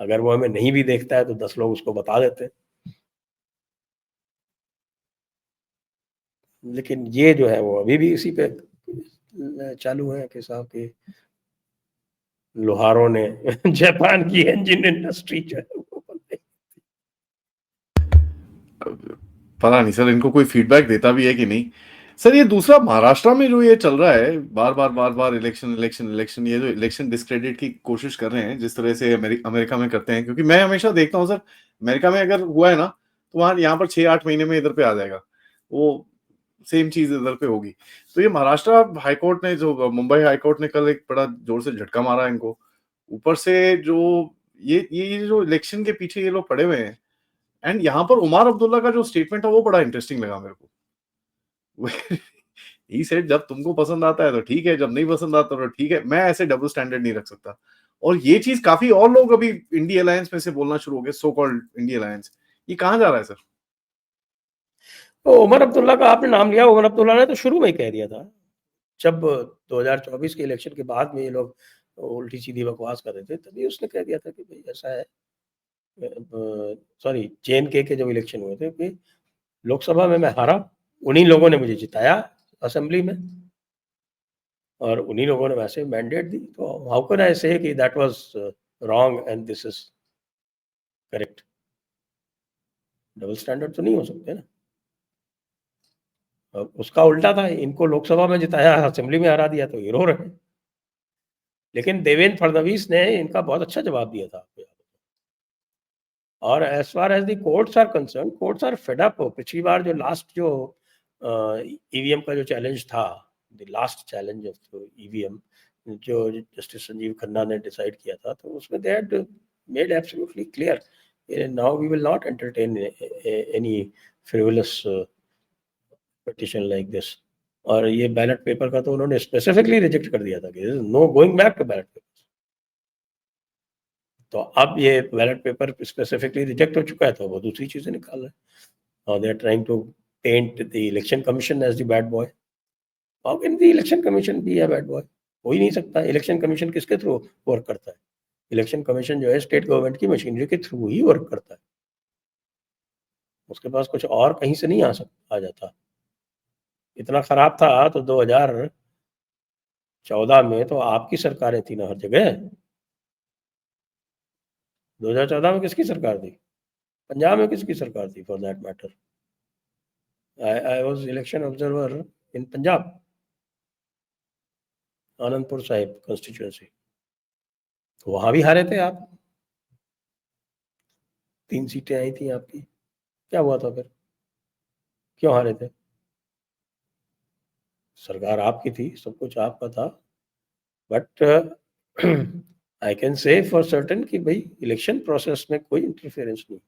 अगर वो हमें नहीं भी देखता है तो 10 लोग उसको बता देते हैं। लेकिन ये जो है वो अभी भी इसी पे चालू है कि साहब के लोहारों ने जापान की इंजन इंडस्ट्री जो है वो बनाई। पता नहीं सर इनको कोई फीडबैक देता भी है कि नहीं। सर ये दूसरा महाराष्ट्र में जो ये चल रहा है बार बार इलेक्शन, ये जो इलेक्शन डिस्क्रेडिट की कोशिश कर रहे हैं जिस तरह से अमेरिका में करते हैं, क्योंकि मैं हमेशा देखता हूँ सर अमेरिका में अगर हुआ है ना तो वहां यहाँ पर 6-8 महीने में इधर पे आ जाएगा, वो सेम चीज इधर पे होगी। तो ये महाराष्ट्र हाईकोर्ट ने, जो मुंबई हाईकोर्ट ने कल एक बड़ा जोर से झटका मारा इनको, ऊपर से जो ये जो इलेक्शन के पीछे ये लोग पड़े हुए हैं। एंड यहाँ पर उमर अब्दुल्ला का जो स्टेटमेंट है वो बड़ा इंटरेस्टिंग लगा मेरे को। ही सेड जब तुमको पसंद आता है तो ठीक है, जब नहीं पसंद आता तो ठीक है, मैं ऐसे डबल स्टैंडर्ड नहीं रख सकता। और ये चीज काफी और लोग अभी इंडिया अलायंस में से बोलना शुरू हो गए, सो कॉल्ड इंडिया अलायंस। ये कहाँ जा रहा है सर? तो उमर अब्दुल्ला का आपने नाम लिया, उमर अब्दुल्ला ने तो शुरू में ही कह दिया था, जब 2024 के इलेक्शन के बाद में ये लोग उल्टी सीधी बकवास कर रहे थे तभी उसने कह दिया था कि भाई ऐसा है। सॉरी, JNK के जब इलेक्शन हुए थे कि लोकसभा में मैं हारा, उन्हीं लोगों ने मुझे जिताया असेंबली में और उन्हीं लोगों ने वैसे मैंडेट दी। तो हाउ कैन आई से कि that was wrong and this is correct? Double standard तो नहीं हो सकते ना। उसका उल्टा था, इनको लोकसभा में जिताया, असेंबली में हरा दिया, तो ये रो रहे हैं। लेकिन देवेंद्र फडणवीस ने इनका बहुत अच्छा जवाब दिया था आपको याद हो। और as far as the courts are concerned, courts are fed up. पिछली बार जो लास्ट जो ईवीएम का जो चैलेंज था, the last challenge of EVM जो जस्टिस संजीव खन्ना ने डिसाइड किया था, तो उसमें they had made absolutely clear now we will not entertain any frivolous petition like this. और ये बैलेट पेपर का तो उन्होंने स्पेसिफिकली रिजेक्ट कर दिया था कि no going back to ballot paper. तो अब ये बैलेट पेपर स्पेसिफिकली रिजेक्ट हो चुका है तो वो दूसरी चीजें निकाल रहे हैं। they are trying to paint the election commission as the bad boy. How can the election commission be a bad boy? हो ही नहीं सकता. इलेक्शन कमीशन किसके थ्रू वर्क करता है? इलेक्शन कमीशन जो है स्टेट गवर्नमेंट की मशीनरी के थ्रू ही वर्क करता है. उसके पास कुछ और कहीं से नहीं आ जाता. इतना खराब था तो 2014 में तो आपकी सरकारें थी ना हर जगह. 2014 में किसकी सरकार थी? पंजाब में किसकी सरकार थी for that matter? I was election observer in Punjab, Anandpur Sahib constituency. तो वहां भी हारे थे आप. 3 सीटें आई थी आपकी. क्या हुआ था फिर? क्यों हारे थे? सरकार आपकी थी, सब कुछ आपका था. But I can say for certain कि भाई इलेक्शन प्रोसेस में कोई इंटरफेरेंस नहीं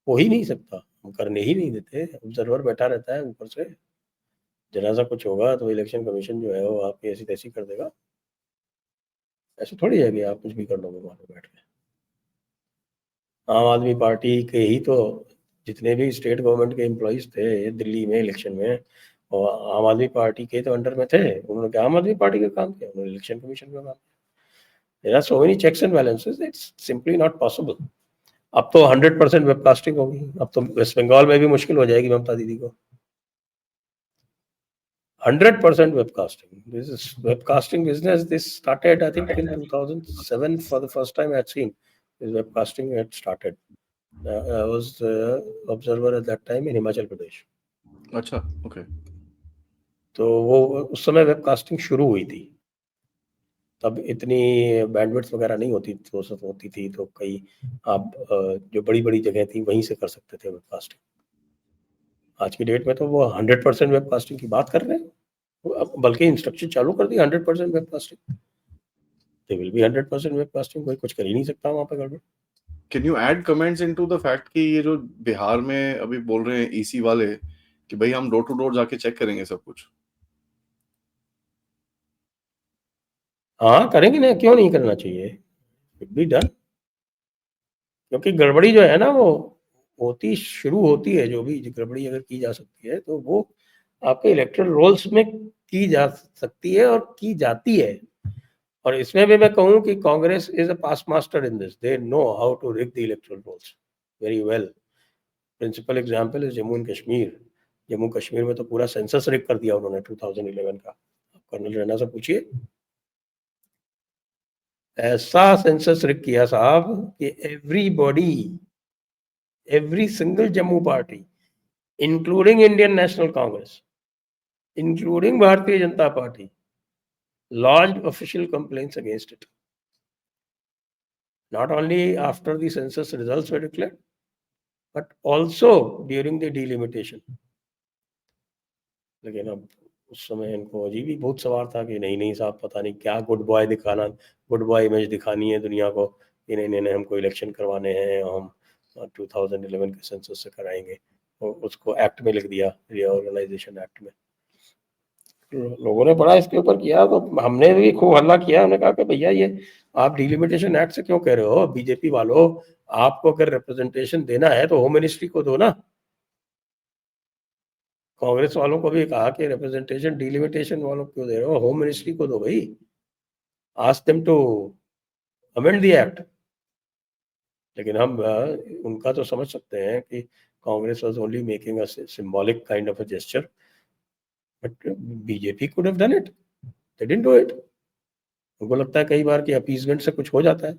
हो ही नहीं सकता. हम करने ही नहीं देते. ऑब्जर्वर बैठा रहता है ऊपर से. जरा सा कुछ होगा तो इलेक्शन कमीशन जो है वो आपकी ऐसी तैसी कर देगा. ऐसे थोड़ी है कि आप कुछ भी कर लोगे वहां पे बैठ के. आम आदमी पार्टी के ही तो जितने भी स्टेट गवर्नमेंट के एम्प्लॉइज थे दिल्ली में इलेक्शन में, और आम आदमी पार्टी के तो अंडर में थे. उन्होंने क्या आम आदमी पार्टी का काम किया? उन्होंने इलेक्शन कमीशन का काम किया. There are so many checks and balances, it's simply not possible. अब तो 100% वेबकास्टिंग होगी. अब तो वेस्ट बंगाल में भी मुश्किल हो जाएगी ममता दीदी को. 100% webcasting. This is webcasting business. This started, I think, in 2007 for the first time I had seen. This webcasting had started. I was observer at that time in Himachal Pradesh. अच्छा, okay. तो वो उस समय webcasting शुरू हुई थी. तब इतनी बैंडविड्थ वगैरह नहीं होती थी, तो कई आप जो बड़ी बड़ी जगह थी वहीं से कर सकते थे वेबकास्टिंग. आज की डेट में तो वो 100% वेबकास्टिंग की बात कर रहे हैं. बल्कि इंस्ट्रक्शन चालू कर दी 100% webcasting. They will be 100% webcasting. कोई कुछ कर ही नहीं सकता वहां पे गड़बड़. Can you add comments into the fact कि ये जो बिहार में अभी बोल रहे हैं ईसी वाले कि भाई हम डोर टू डोर जाके चेक करेंगे सब कुछ? हाँ करेंगे ना, क्यों नहीं करना चाहिए? It be done. क्योंकि गड़बड़ी जो है ना वो शुरू होती है. जो भी गड़बड़ी अगर की जा सकती है तो वो आपके इलेक्टोरल रोल्स में की जा सकती है और की जाती है. और इसमें भी मैं कहूँ कि Congress is a past master in this. They know how to rig the electoral rolls very well. Principal example is Jammu and Kashmir. Jammu Kashmir में तो पूरा सेंसस रिग कर दिया उन्होंने 2011 का. कर्नल रैना से पूछिए. ऐसा सेंसस रिग किया साहब कि every single Jammu party including Indian national Congress, including Bharatiya Janata Party, lodged official complaints against it. Not only after the census results were declared, but also during the delimitation. लेकिन अब उस समय इनको अजीब ही बहुत सवार था कि नहीं साहब पता नहीं क्या गुड बॉय इमेज दिखानी है दुनिया को कि नहीं हमको इलेक्शन करवाने हैं, हम 2011 के सेंसस से कराएंगे. और उसको एक्ट में लिख दिया, रीऑर्गेनाइजेशन एक्ट में. लोगों ने बड़ा इसके ऊपर किया. तो हमने भी खूब हल्ला किया. हमने कहा कि भैया ये आप डिलिमिटेशन एक्ट से क्यों कह रहे हो? बीजेपी वालों, आपको अगर रिप्रेजेंटेशन देना है तो होम मिनिस्ट्री को दो ना. कांग्रेस वालों को भी कहा कि रिप्रेजेंटेशन डिलिमिटेशन वालों को क्यों दे रहे हो? होम मिनिस्ट्री को दो भाई. Ask them to amend the act. लेकिन हम उनका तो समझ सकते हैं कि Congress was only making a symbolic kind of a gesture. But BJP could have done it. They didn't do it. उनको लगता है कई बार कि अपीसमेंट से कुछ हो जाता है.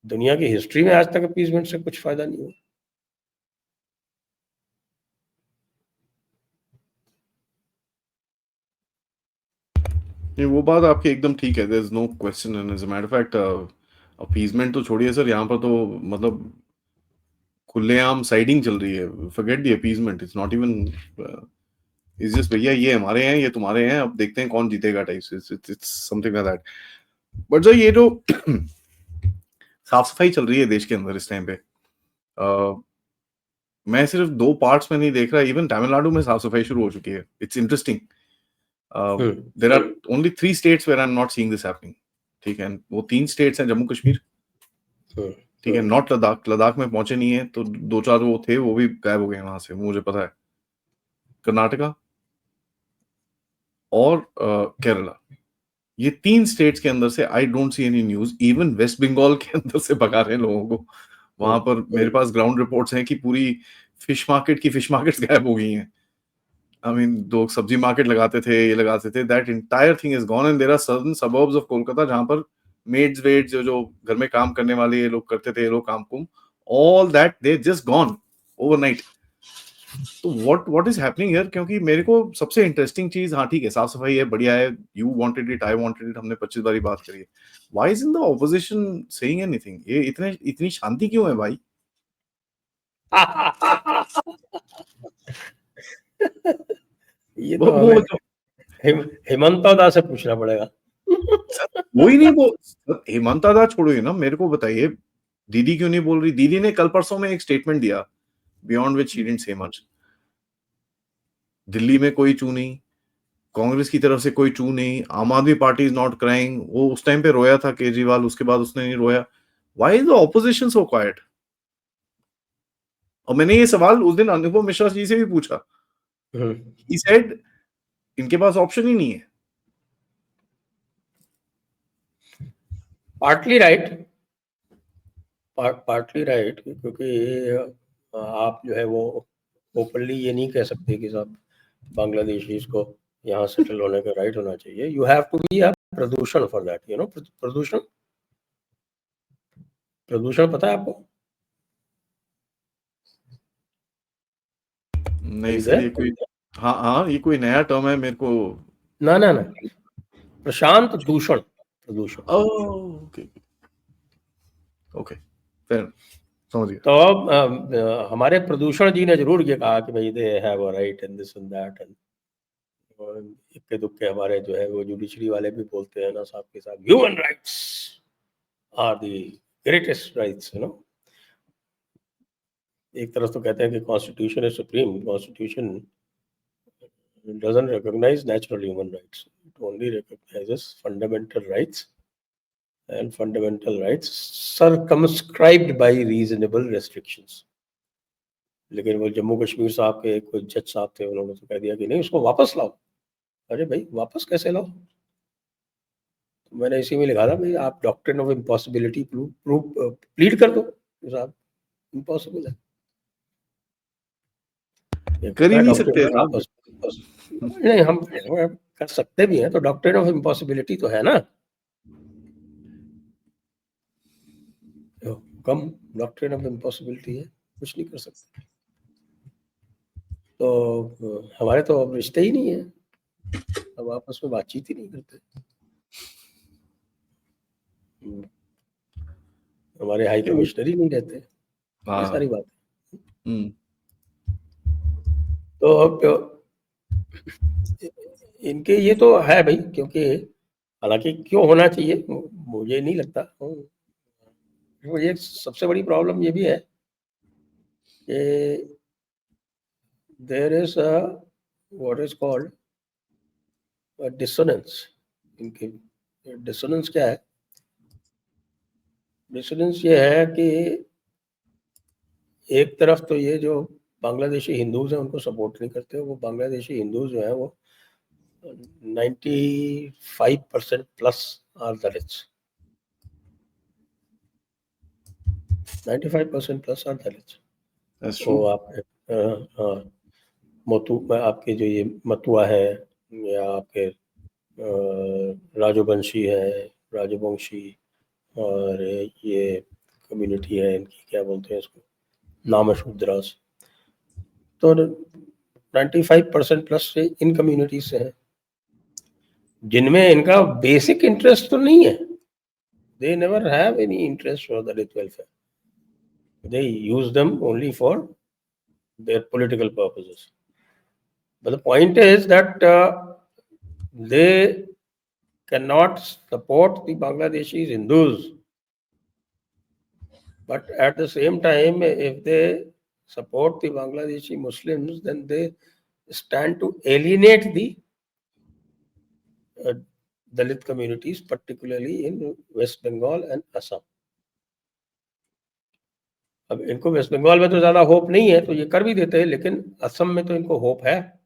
दुनिया की हिस्ट्री में आज तक अपीसमेंट से कुछ फायदा नहीं हुआ. नहीं, वो बात आपकी एकदम ठीक है. There is no question. And as a matter of fact appeasement तो छोड़िए सर, यहाँ पर तो मतलब खुलेआम साइडिंग चल रही है. Forget the appeasement. It's not even it's just भैया ये हमारे हैं, ये तुम्हारे हैं, अब देखते हैं कौन जीतेगा type. It's something like that. But sir ये जो साफ सफाई चल रही है देश के अंदर इस टाइम पे, मैं सिर्फ 2 पार्ट्स में नहीं देख रहा. इवन तमिलनाडु में साफ सफाई शुरू हो चुकी है. It's interesting. There are only 3 states where I am not seeing this happening. ठीक है, वो 3 स्टेट्स हैं जम्मू कश्मीर, ठीक है, नॉट लद्दाख, लद्दाख में पहुंचे नहीं है, तो 2-4 वो थे, वो भी गायब हो गए वहां से, मुझे पता है। कर्नाटका और केरला, ये 3 स्टेट्स के अंदर से I don't see any news. Even West Bengal के अंदर से भगा रहे हैं लोगों को। वहां पर मेरे पास ग्राउंड रिपोर्ट्स हैं कि पूरी फिश मार्केट्स गायब हो गई हैं। आई मीन, लोग सब्जी मार्केट लगाते थे, ये लगाते थे, that entire thing is gone, and there are certain suburbs of Kolkata जहां पर मेड्स वेड्स जो घर में काम करने वाले ये लोग करते थे, ये लोग काम कुम, all that they just gone overnight. तो व्हाट इज हैपनिंग हियर? क्योंकि मेरे को सबसे इंटरेस्टिंग चीज, हाँ ठीक है, साफ सफाई है, बढ़िया है, you wanted it, I wanted it, हमने 25 बारी बात करी है। Why is in the opposition saying anything? ये इतनी शांति क्यों है भाई? ये तो हमें हेमंता दा से पूछना पड़ेगा। वही नहीं, वो हेमंता दा छोड़िए ना, मेरे को बताइए, दीदी क्यों नहीं बोल रही? दीदी ने कल परसों में एक स्टेटमेंट दिया, beyond which she didn't say much. Delhi में कोई चू नहीं, कांग्रेस की तरफ से कोई चू नहीं, आम आदमी पार्टी इज नॉट क्राइंग। वो उस टाइम पे रोया था केजरीवाल, उसके बाद उसने नहीं रोया। Why is the opposition so quite? और मैंने ये सवाल उस दिन अनुपम मिश्रा जी से भी पूछा। ही सेड इनके पास ऑप्शन ही नहीं है। पार्टली राइट, क्योंकि आप जो है वो ओपनली ये नहीं कह सकते कि साहब बांग्लादेशीज को यहाँ सेटल होने का राइट होना चाहिए। You have to be a प्रदूषण फॉर दैट, यू नो। प्रदूषण पता है आपको? नहीं सर, ये कोई, हाँ ये कोई नया टर्म है मेरे को। ना प्रशांत दूषण, प्रदूषण। ओके ओके, फिर समझ गया। तो हमारे प्रदूषण जी ने जरूर ये कहा कि भाई they have a right and this and that, and इक्के दुक्के हमारे जो है वो जुडिशरी वाले भी बोलते हैं ना साहब के साथ, human rights are the greatest rights, you know. एक तरफ तो कहते हैं कि constitution is supreme, constitution doesn't recognize natural human rights, it only recognizes fundamental rights, and fundamental rights circumscribed by reasonable restrictions. लेकिन वो जम्मू कश्मीर साहब के कोई जज साहब थे, उन्होंने तो कह दिया कि नहीं, उसको वापस लाओ। अरे भाई, वापस कैसे लाओ? तो मैंने इसी में लिखा था भाई, आप डॉक्ट्रिन ऑफ इम्पॉसिबिलिटी प्लीड कर दो साहब, इम्पॉसिबल है, कर ही नहीं सकते साहब। नहीं, हम कर सकते भी हैं, तो डॉक्ट्रिन ऑफ इम्पॉसिबिलिटी तो है ना, कम डॉक्ट्रिन ऑफ इम्पॉसिबिलिटी है, कुछ नहीं कर सकते। तो हमारे तो अब रिश्ते ही नहीं है, अब आपस में बातचीत ही नहीं करते। हमारे हाई कमिश्नर ही नहीं रहते, ये सारी बात है। तो अब इनके ये तो है भाई, क्योंकि हालांकि क्यों होना चाहिए मुझे नहीं लगता। तो ये सबसे बड़ी प्रॉब्लम ये भी है कि there is a what is called dissonance. इनके डिसोनेंस क्या है? डिसोनेंस ये है कि एक तरफ तो ये जो बांग्लादेशी हिंदूज हैं उनको सपोर्ट नहीं करते, वो बांग्लादेशी हिंदूज जो हैं वो 95% plus are Dalits, 95% plus are Dalits. तो आप आपके जो ये मतुआ है, या आपके राजवंशी है, राजवंशी, और ये कम्युनिटी है इनकी, क्या बोलते हैं इसको, नामशूद्रास, तो 95% प्लस से इन कम्युनिटीज से है, जिनमें इनका बेसिक इंटरेस्ट तो नहीं है। They never have any interest for Dalit welfare. They use them only for their political purposes. But the point is that they cannot support the Bangladeshi Hindus. But at the same time, if they support the Bangladeshi Muslims, then they stand to alienate the Dalit communities, particularly in West Bengal and Assam. अब इनको waste Bengal में तो ज़्यादा hope नहीं है तो ये कर भी देते हैं, लेकिन असम में तो इनको होप है।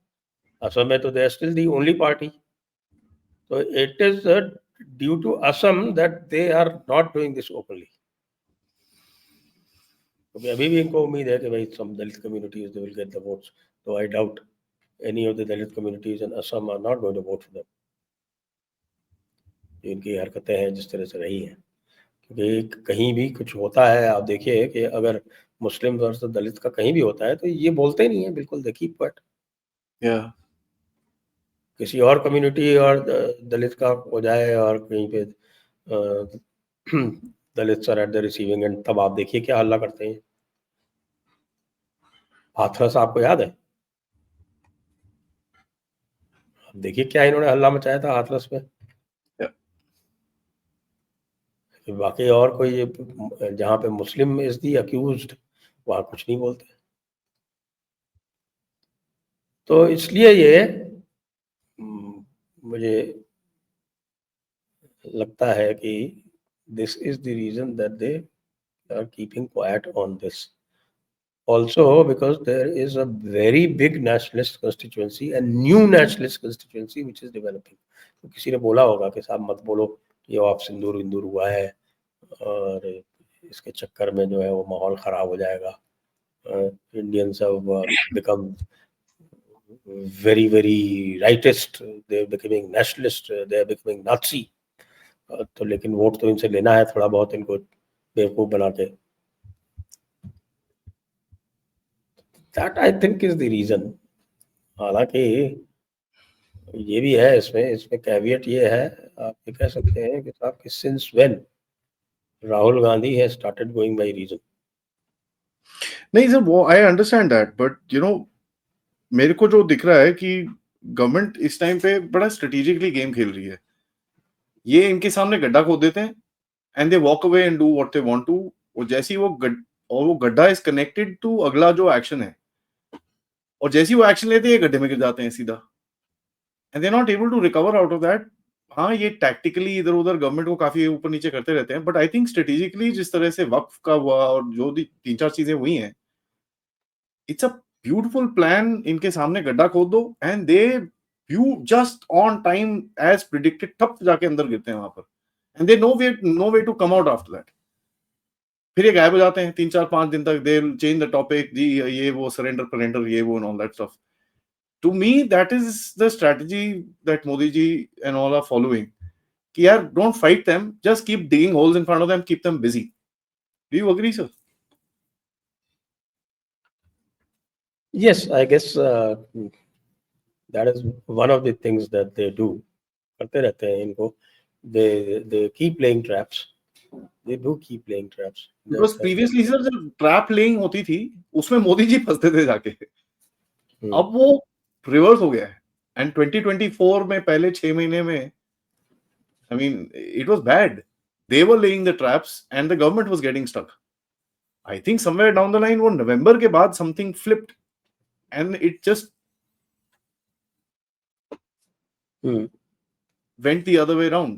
असम में तो they are still the only party. तो it is due to Assam that they are not doing this openly. क्योंकि अभी भी इनको उम्मीद है कि भाई some Dalit communities they will get the votes, तो I doubt any of the Dalit communities in Assam are not going to vote for them. इनकी हरकतें हैं जिस तरह से रही हैं, क्योंकि कहीं भी कुछ होता है, आप देखिए कि अगर मुस्लिम वर्सेस दलित का कहीं भी होता है तो ये बोलते नहीं है बिल्कुल, देखिए बट Yeah. किसी और कम्युनिटी और दलित का हो जाए और कहीं पे Dalit are at the receiving end, तब आप देखिए क्या हल्ला करते हैं। हाथरस आपको याद है? अब देखिए क्या इन्होंने हल्ला मचाया था हाथरस में। Yeah. बाकी और कोई जहाँ पे मुस्लिम इज दी अक्यूज्ड वहाँ कुछ नहीं बोलते। तो इसलिए ये मुझे लगता है कि this is the reason that they are keeping quiet on this. Also, because there is a very big nationalist constituency and new nationalist constituency which is developing. तो किसी ने बोला होगा कि साहब मत बोलो ये आप सिंदूर विंदूर हुआ है और इसके चक्कर में जो है वो माहौल खराब हो जाएगा। Indians have become very rightist, they are becoming nationalist, they are becoming Nazi. तो लेकिन वोट तो इनसे लेना है थोड़ा बहुत, इनको बेवकूफ बना के। That I think is the reason. हालांकि ये भी है इसमें कैवियट ये है, आप ये कह सकते हैं कि साहब कि since when Rahul Gandhi has started going by reason. नहीं सर, वो I understand that, but you know मेरे को जो दिख रहा है कि गवर्नमेंट इस टाइम पे बड़ा स्ट्रेटेजिकली गेम खेल रही है। ये इनके सामने गड्ढा खोद देते हैं and they walk away and do what they want to. और जैसे ही वो गड्ढा इज कनेक्टेड टू अगला जो एक्शन है, और जैसे ही वो एक्शन लेते हैं ये गड्ढे में गिर जाते हैं सीधा, and they not able to recover out of that. हाँ, ये टैक्टिकली इधर उधर गवर्नमेंट को काफी ऊपर नीचे करते रहते हैं, बट आई थिंक स्ट्रेटेजिकली जिस तरह से वक्फ का हुआ और जो भी 3-4 चीजें हुई हैं, इट्स अ ब्यूटीफुल प्लान। इनके सामने गड्ढा खोद दो and they view just on time as predicted, ठप जाके अंदर गिरते हैं वहां पर, and they no way to come out after that. फिर ये गायब हो जाते हैं 3-4-5 दिन तक। दे चेंज द टॉपिक, जी ये वो सरेंडर ये वो and all that stuff. To me, that is the strategy that Modi ji and all are following. कि यार, don't fight them, just keep digging holes in front of them, keep them busy. Do you agree, sir? Yes, I guess that is one of the things that they do. करते रहते हैं इनको, they keep playing traps. They do keep playing traps. Because previously sir, जब trap laying होती थी उसमें मोदी जी फंसते थे जाके। अब वो रिवर्स हो गया है, एंड 2024 में पहले 6 महीने में I mean it was bad. They were laying the traps and the government was getting stuck. I think somewhere down the line वो नवंबर के बाद something flipped and it just went the other way around.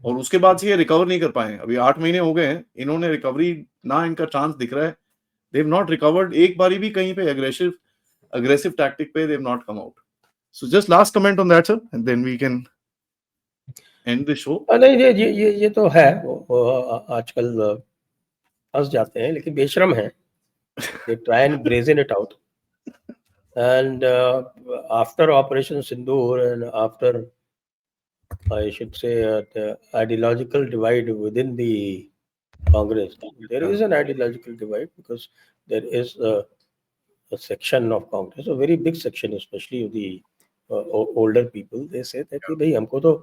और उसके बाद से ये recover नहीं कर पाए। अभी 8 महीने हो गए हैं, इन्होंने रिकवरी ना इनका चांस दिख रहा है। दे हैव नॉट रिकवर्ड एक बारी भी कहीं पे aggressive tactic पे, they have not come out. So just last comment on that, sir, and then we can end the show. नहीं, ये तो है, वो आजकल फंस जाते हैं लेकिन बेशरम है। They try and brazen it out. And after Operation Sindoor and after, I should say, the ideological divide within the Congress, there is an ideological divide because there is a section of Congress, a very big section, especially of the older people. They say that कि भाई हमको तो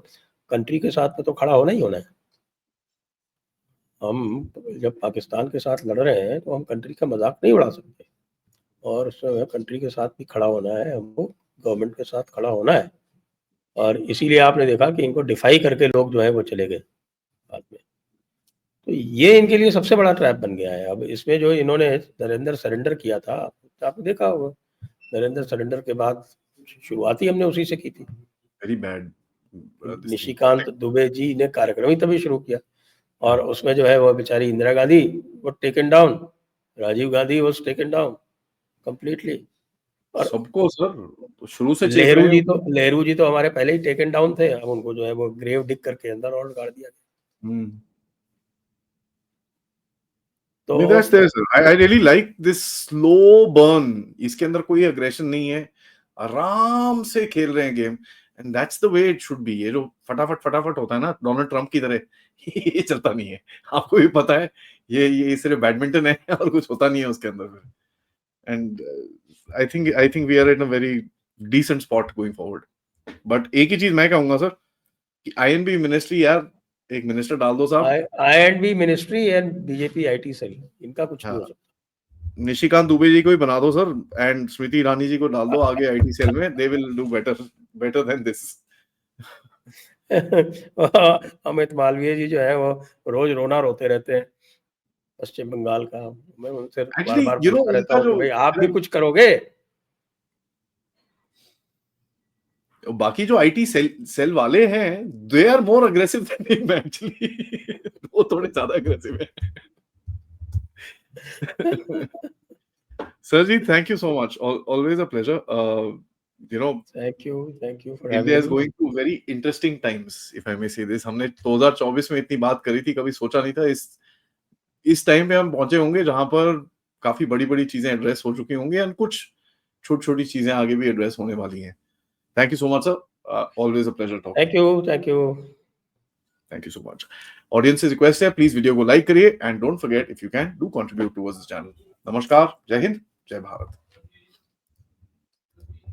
country के साथ में तो खड़ा होना ही होना है। हम जब पाकिस्तान के साथ लड़ रहे हैं तो हम कंट्री का मजाक नहीं उड़ा सकते, और कंट्री के साथ भी खड़ा होना है, हमको गवर्नमेंट के साथ खड़ा होना है। और इसीलिए आपने देखा कि इनको डिफाई करके लोग जो है वो चले गए बाद में। तो ये इनके लिए सबसे बड़ा ट्रैप बन गया है। अब इसमें जो इन्होंने नरेंद्र सरेंडर किया था, आपने देखा होगा, नरेंद्र सरेंडर के बाद शुरुआत ही हमने उसी से की थी। Very bad. निशिकांत दुबे जी ने कार्यक्रम ही तभी शुरू किया और उसमें जो है वो बेचारी इंदिरा गांधी वो taken down, Rajiv Gandhi was taken down completely. और सबको सर तो शुरू से चेक रहे हैं। लहरू जी तो हमारे पहले ही टेकन डाउन थे, अब उनको जो है वो ग्रेव डिग करके अंदर और गाड़ दिया। तो that's there, sir. I really like this slow burn. इसके अंदर कोई aggression नहीं है, आराम से खेल रहे हैं game, and that's the way it should be. ये जो फटाफट फटाफट होता है ना डोनाल्ड ट्रम्प की तरह, ये चलता नहीं है। आपको भी पता है, ये सिर्फ बैडमिंटन है और कुछ होता नहीं है उसके अंदर। And I think we are in a very decent spot going forward. But एक ही चीज मैं कहूंगा सर कि INB मिनिस्ट्री यार एक मिनिस्टर डाल दो साहब। INB ministry and BJP IT cell, इनका कुछ नहीं हो सकता। निशिकांत दुबे जी को ही बना दो सर, एंड स्मृति ईरानी जी को डाल दो आगे IT सेल में, they will do better than this. Amit Malviya ji जो है वो रोज रोना रोते रहते हैं पश्चिम बंगाल का। मैं उनसे बार बार पूछता रहता हूँ कि भाई आप भी कुछ करोगे। बाकी जो IT सेल वाले हैं they are more aggressive than him actually. वो थोड़े ज्यादा अग्रेसिव है। Sir ji, thank you so much. Always a pleasure. Thank you for having me. India is going through very interesting times, if I may say this. हमने 2024 में इतनी बात करी थी, कभी सोचा नहीं था इस टाइम पे हम पहुंचे होंगे जहां पर काफी बड़ी-बड़ी चीजें एड्रेस हो चुकी होंगी और कुछ छोटी-छोटी चीजें आगे भी एड्रेस होने वाली हैं। Thank you so much, sir. Always a pleasure talking. Thank you. Thank you so much. Audience से रिक्वेस्ट है, प्लीज वीडियो को लाइक करिए and don't forget if you can do contribute towards this channel. नमस्कार, जय हिंद, जय भारत।